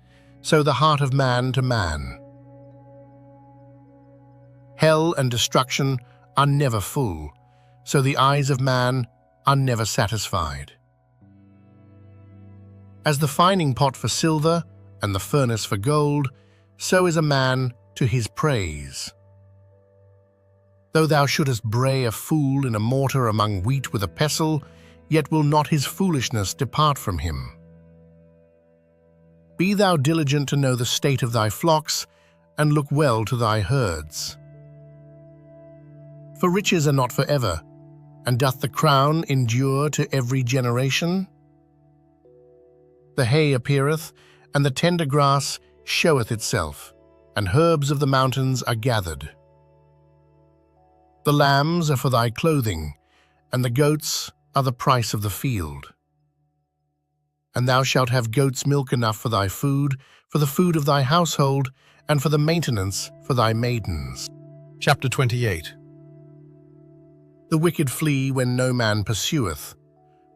So the heart of man to man. Hell and destruction are never full, so the eyes of man are never satisfied. As the fining pot for silver and the furnace for gold, so is a man to his praise. Though thou shouldest bray a fool in a mortar among wheat with a pestle, yet will not his foolishness depart from him. Be thou diligent to know the state of thy flocks, and look well to thy herds. For riches are not forever, and doth the crown endure to every generation? The hay appeareth, and the tender grass showeth itself, and herbs of the mountains are gathered. The lambs are for thy clothing, and the goats are the price of the field. And thou shalt have goat's milk enough for thy food, for the food of thy household, and for the maintenance for thy maidens. Chapter 28. The wicked flee when no man pursueth,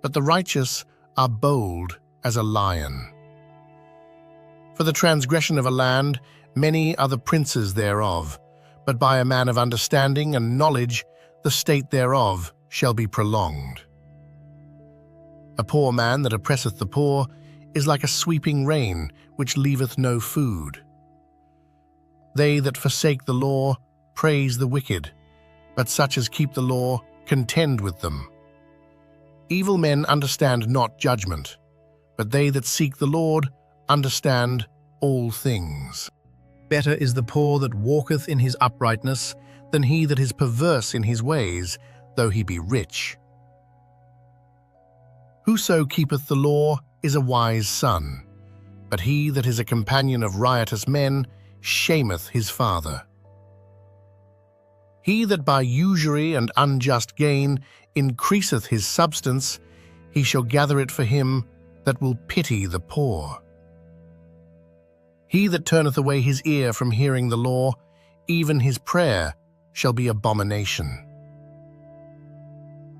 but the righteous are bold as a lion. For the transgression of a land, many are the princes thereof, but by a man of understanding and knowledge the state thereof shall be prolonged. A poor man that oppresseth the poor is like a sweeping rain, which leaveth no food. They that forsake the law praise the wicked, but such as keep the law contend with them. Evil men understand not judgment, but they that seek the Lord understand all things. Better is the poor that walketh in his uprightness than he that is perverse in his ways, though he be rich. Whoso keepeth the law is a wise son, but he that is a companion of riotous men shameth his father. He that by usury and unjust gain increaseth his substance, he shall gather it for him that will pity the poor. He that turneth away his ear from hearing the law, even his prayer shall be abomination.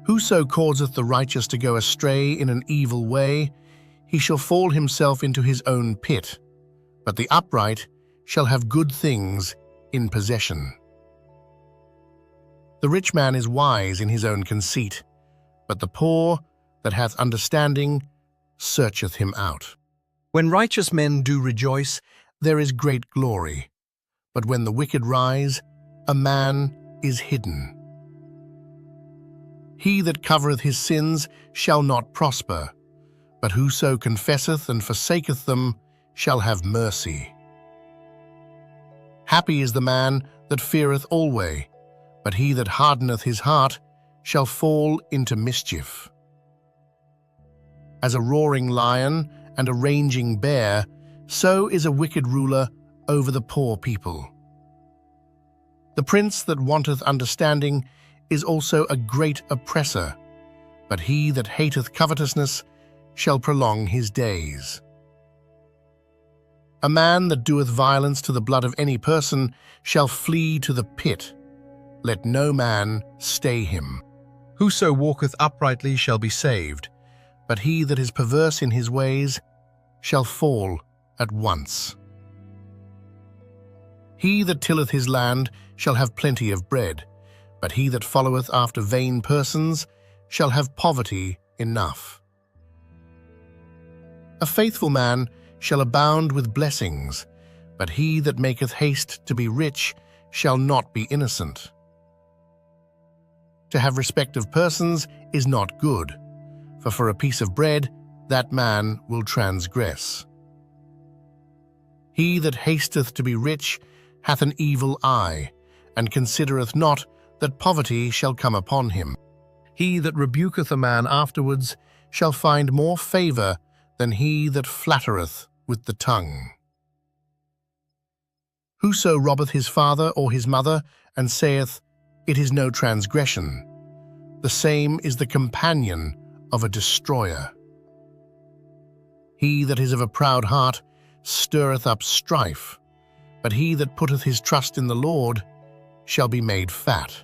Whoso causeth the righteous to go astray in an evil way, he shall fall himself into his own pit, but the upright shall have good things in possession. The rich man is wise in his own conceit, but the poor that hath understanding searcheth him out. When righteous men do rejoice, there is great glory, but when the wicked rise, a man is hidden. He that covereth his sins shall not prosper, but whoso confesseth and forsaketh them shall have mercy. Happy is the man that feareth alway, but he that hardeneth his heart shall fall into mischief. As a roaring lion and a raging bear, so is a wicked ruler over the poor people. The prince that wanteth understanding is also a great oppressor, but he that hateth covetousness shall prolong his days. A man that doeth violence to the blood of any person shall flee to the pit. Let no man stay him. Whoso walketh uprightly shall be saved, But he that is perverse in his ways shall fall at once. He that tilleth his land shall have plenty of bread, but he that followeth after vain persons shall have poverty enough. A faithful man shall abound with blessings, but he that maketh haste to be rich shall not be innocent. To have respect of persons is not good, for a piece of bread that man will transgress. He that hasteth to be rich hath an evil eye, and considereth not that poverty shall come upon him. He that rebuketh a man afterwards shall find more favour than he that flattereth with the tongue. Whoso robbeth his father or his mother, and saith, It is no transgression, the same is the companion of a destroyer. He that is of a proud heart stirreth up strife, but he that putteth his trust in the Lord shall be made fat.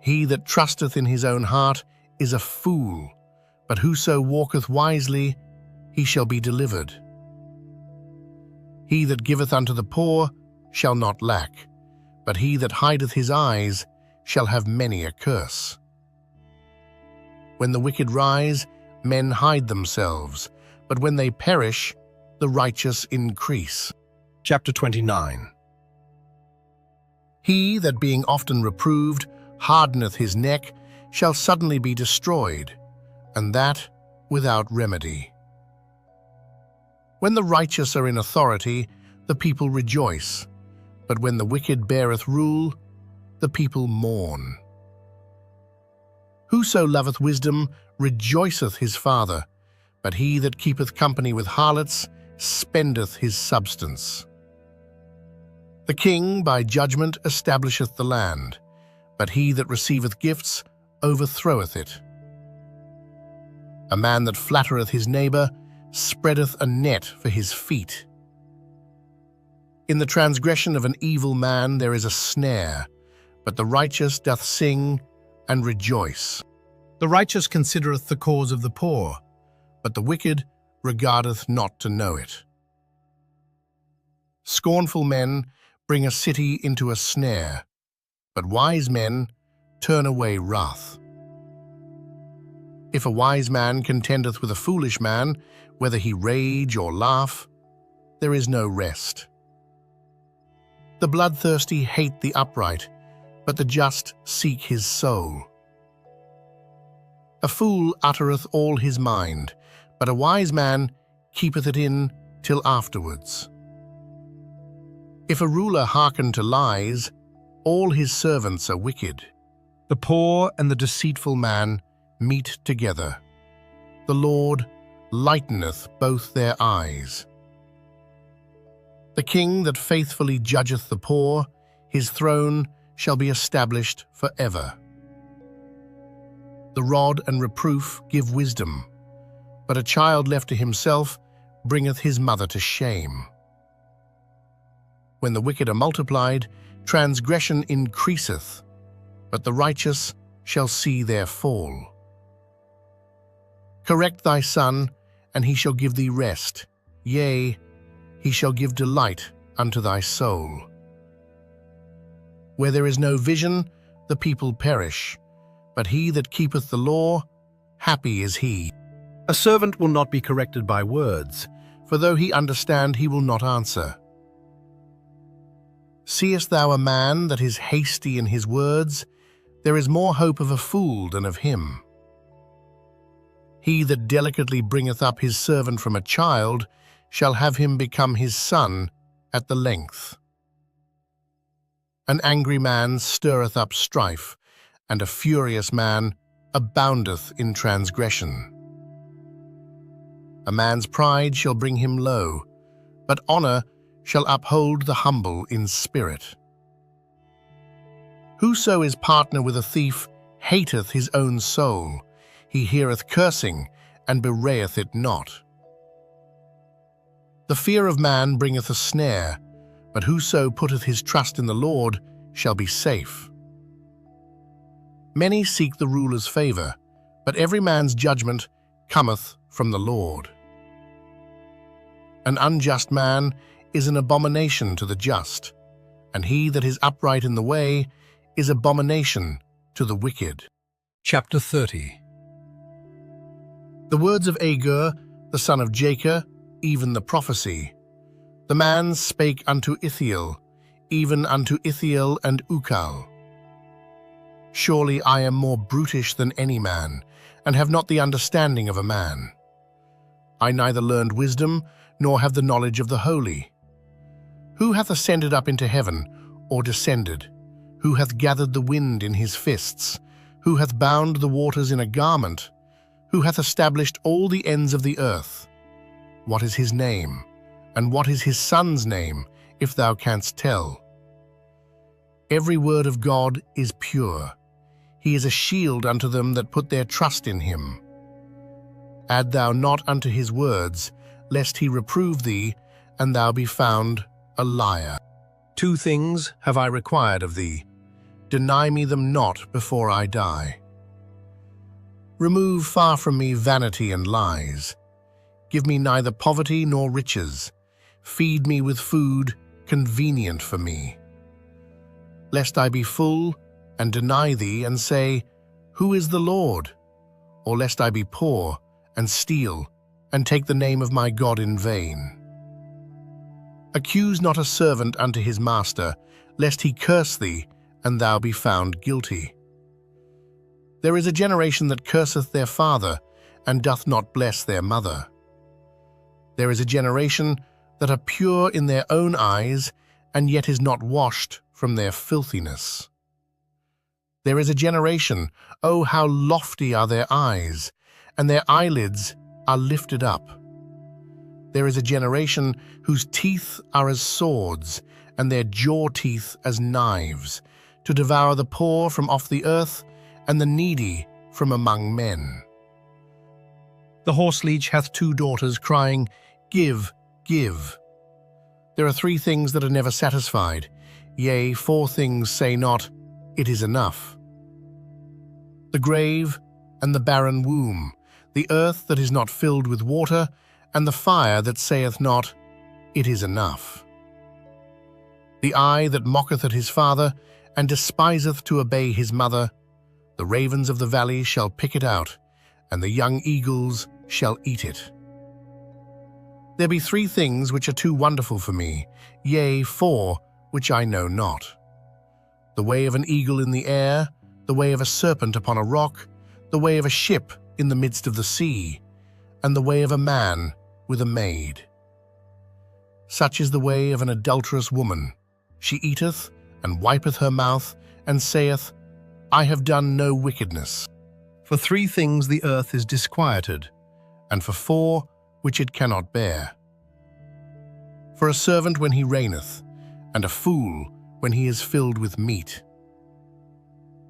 He that trusteth in his own heart is a fool, but whoso walketh wisely, he shall be delivered. He that giveth unto the poor shall not lack, but he that hideth his eyes shall have many a curse. When the wicked rise, men hide themselves, but when they perish, the righteous increase. Chapter 29. He that being often reproved hardeneth his neck shall suddenly be destroyed, and that without remedy. When the righteous are in authority, the people rejoice, but when the wicked beareth rule, the people mourn. Whoso loveth wisdom rejoiceth his father, but he that keepeth company with harlots spendeth his substance. The king by judgment establisheth the land, but he that receiveth gifts overthroweth it. A man that flattereth his neighbour spreadeth a net for his feet. In the transgression of an evil man there is a snare, but the righteous doth sing and rejoice. the righteous considereth the cause of the poor, But the wicked regardeth not to know it. Scornful men bring a city into a snare, but wise men turn away wrath. If a wise man contendeth with a foolish man, whether he rage or laugh, there is no rest. The bloodthirsty hate the upright, but the just seek his soul. A fool uttereth all his mind, but a wise man keepeth it in till afterwards. If a ruler hearken to lies, all his servants are wicked. The poor and the deceitful man meet together. The Lord lighteneth both their eyes. The king that faithfully judgeth the poor, his throne shall be established forever. The rod and reproof give wisdom, but a child left to himself bringeth his mother to shame. When the wicked are multiplied, transgression increaseth, but the righteous shall see their fall. Correct thy son, and he shall give thee rest, yea, he shall give delight unto thy soul. Where there is no vision, the people perish, but he that keepeth the law, happy is he. a servant will not be corrected by words, For though he understand, he will not answer. Seest thou a man that is hasty in his words? There is more hope of a fool than of him. He that delicately bringeth up his servant from a child shall have him become his son at the length. An angry man stirreth up strife, and a furious man aboundeth in transgression. A man's pride shall bring him low, but honor shall uphold the humble in spirit. Whoso is partner with a thief hateth his own soul. He heareth cursing, and bewrayeth it not. The fear of man bringeth a snare, but whoso putteth his trust in the Lord shall be safe. Many seek the ruler's favor, but every man's judgment cometh from the Lord. An unjust man is an abomination to the just, and he that is upright in the way is abomination to the wicked. Chapter 30. The words of Agur, the son of Jacob, even the prophecy. The man spake unto Ithiel, even unto Ithiel and Ukal. Surely I am more brutish than any man, and have not the understanding of a man. I neither learned wisdom, nor have the knowledge of the holy. Who hath ascended up into heaven, or descended? Who hath gathered the wind in his fists? Who hath bound the waters in a garment? Who hath established all the ends of the earth? What is his name? And what is his son's name, if thou canst tell? Every word of God is pure. He is a shield unto them that put their trust in him. Add thou not unto his words, lest he reprove thee, and thou be found a liar. 2 things have I required of thee. Deny me them not before I die. Remove far from me vanity and lies. Give me neither poverty nor riches. Feed me with food convenient for me. Lest I be full and deny thee and say, Who is the Lord? Or lest I be poor and steal and take the name of my God in vain. Accuse not a servant unto his master, lest he curse thee, and thou be found guilty. There is a generation that curseth their father, and doth not bless their mother. There is a generation that are pure in their own eyes, and yet is not washed from their filthiness. There is a generation, oh, how lofty are their eyes, and their eyelids are lifted up. There is a generation whose teeth are as swords, and their jaw teeth as knives, to devour the poor from off the earth, and the needy from among men. The horseleech hath 2 daughters, crying, Give, give. There are 3 things that are never satisfied, yea, 4 things say not, It is enough. The grave and the barren womb, the earth that is not filled with water, and the fire that saith not, It is enough. The eye that mocketh at his father, and despiseth to obey his mother, the ravens of the valley shall pick it out, and the young eagles shall eat it. There be 3 things which are too wonderful for me, yea, 4 which I know not. The way of an eagle in the air, the way of a serpent upon a rock, the way of a ship in the midst of the sea, and the way of a man with a maid. Such is the way of an adulterous woman. She eateth, and wipeth her mouth, and saith, I have done no wickedness. For 3 things the earth is disquieted, and for 4 which it cannot bear. For a servant when he reigneth, and a fool when he is filled with meat.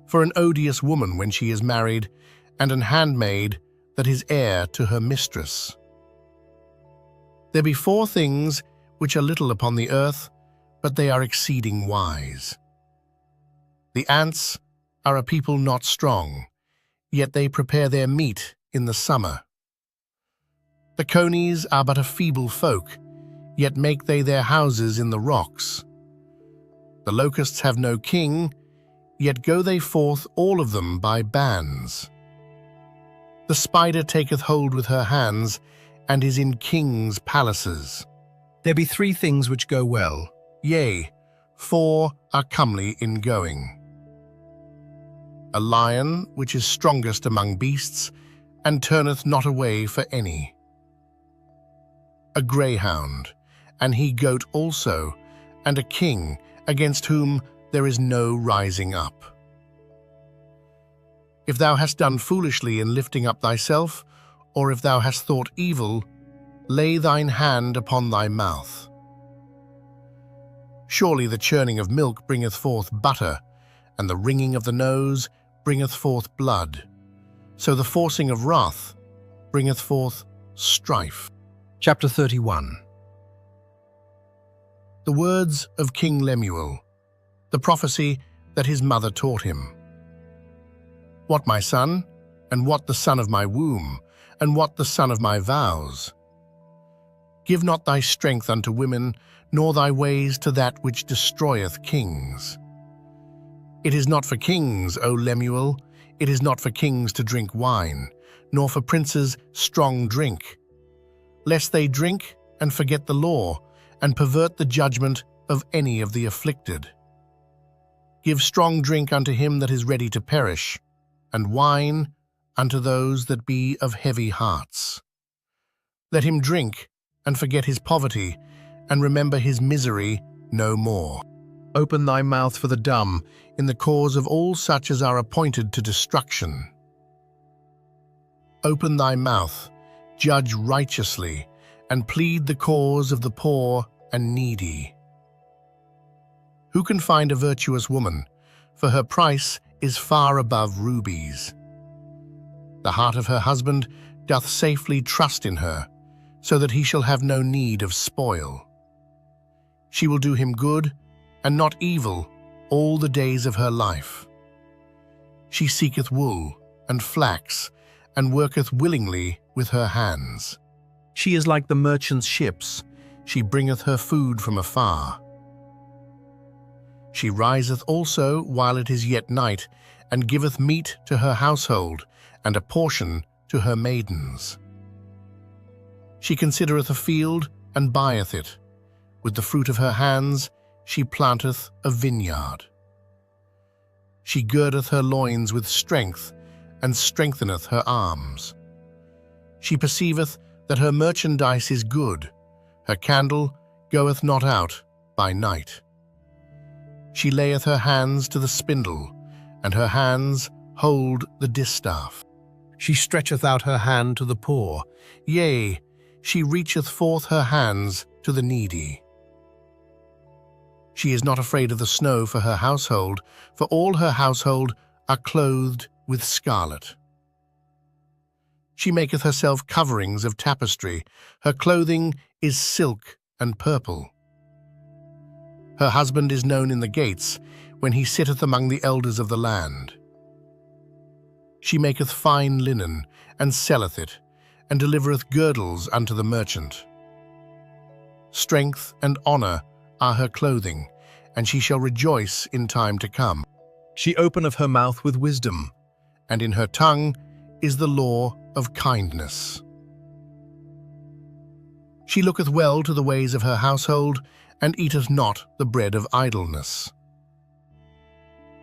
For an odious woman when she is married, and an handmaid that is heir to her mistress. There be 4 things which are little upon the earth, but they are exceeding wise. The ants are a people not strong, yet they prepare their meat in the summer. The conies are but a feeble folk, yet make they their houses in the rocks. The locusts have no king, yet go they forth all of them by bands. The spider taketh hold with her hands, and is in kings' palaces. There be 3 things which go well. Yea, 4 are comely in going. A lion which is strongest among beasts, and turneth not away for any. A greyhound, an he-goat also, and a king against whom there is no rising up. If thou hast done foolishly in lifting up thyself, or if thou hast thought evil, lay thine hand upon thy mouth. Surely the churning of milk bringeth forth butter, and the wringing of the nose bringeth forth blood. So the forcing of wrath bringeth forth strife. Chapter 31. The words of King Lemuel, the prophecy that his mother taught him. What, my son, and what the son of my womb, and what the son of my vows? Give not thy strength unto women, nor thy ways to that which destroyeth kings. It is not for kings, O Lemuel, it is not for kings to drink wine, nor for princes strong drink, lest they drink and forget the law, and pervert the judgment of any of the afflicted. Give strong drink unto him that is ready to perish, and wine unto those that be of heavy hearts. Let him drink and forget his poverty, and remember his misery no more. Open thy mouth for the dumb, in the cause of all such as are appointed to destruction. Open thy mouth, judge righteously, and plead the cause of the poor and needy. Who can find a virtuous woman? For her price is far above rubies. The heart of her husband doth safely trust in her, so that he shall have no need of spoil. She will do him good, and not evil, all the days of her life. She seeketh wool and flax, and worketh willingly with her hands. She is like the merchant's ships, she bringeth her food from afar. She riseth also while it is yet night, and giveth meat to her household, and a portion to her maidens. She considereth a field, and buyeth it. With the fruit of her hands she planteth a vineyard. She girdeth her loins with strength, and strengtheneth her arms. She perceiveth that her merchandise is good, her candle goeth not out by night. She layeth her hands to the spindle, and her hands hold the distaff. She stretcheth out her hand to the poor. Yea, she reacheth forth her hands to the needy. She is not afraid of the snow for her household, for all her household are clothed with scarlet. She maketh herself coverings of tapestry, her clothing is silk and purple. Her husband is known in the gates, when he sitteth among the elders of the land. She maketh fine linen, and selleth it, and delivereth girdles unto the merchant. Strength and honour are her clothing, and she shall rejoice in time to come. She openeth her mouth with wisdom, and in her tongue is the law of kindness. She looketh well to the ways of her household, and eateth not the bread of idleness.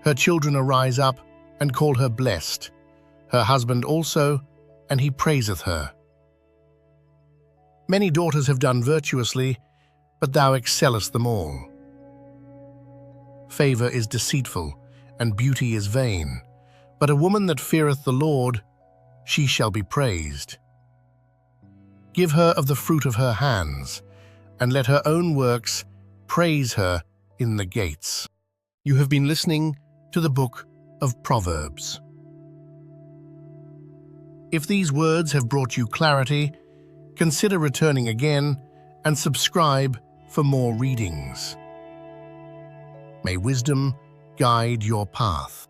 Her children arise up, and call her blessed, her husband also, and he praiseth her. Many daughters have done virtuously, but thou excellest them all. Favour is deceitful, and beauty is vain, but a woman that feareth the Lord, she shall be praised. Give her of the fruit of her hands, and let her own works praise her in the gates. You have been listening to the Book of Proverbs. If these words have brought you clarity, consider returning again and subscribe for more readings. May wisdom guide your path.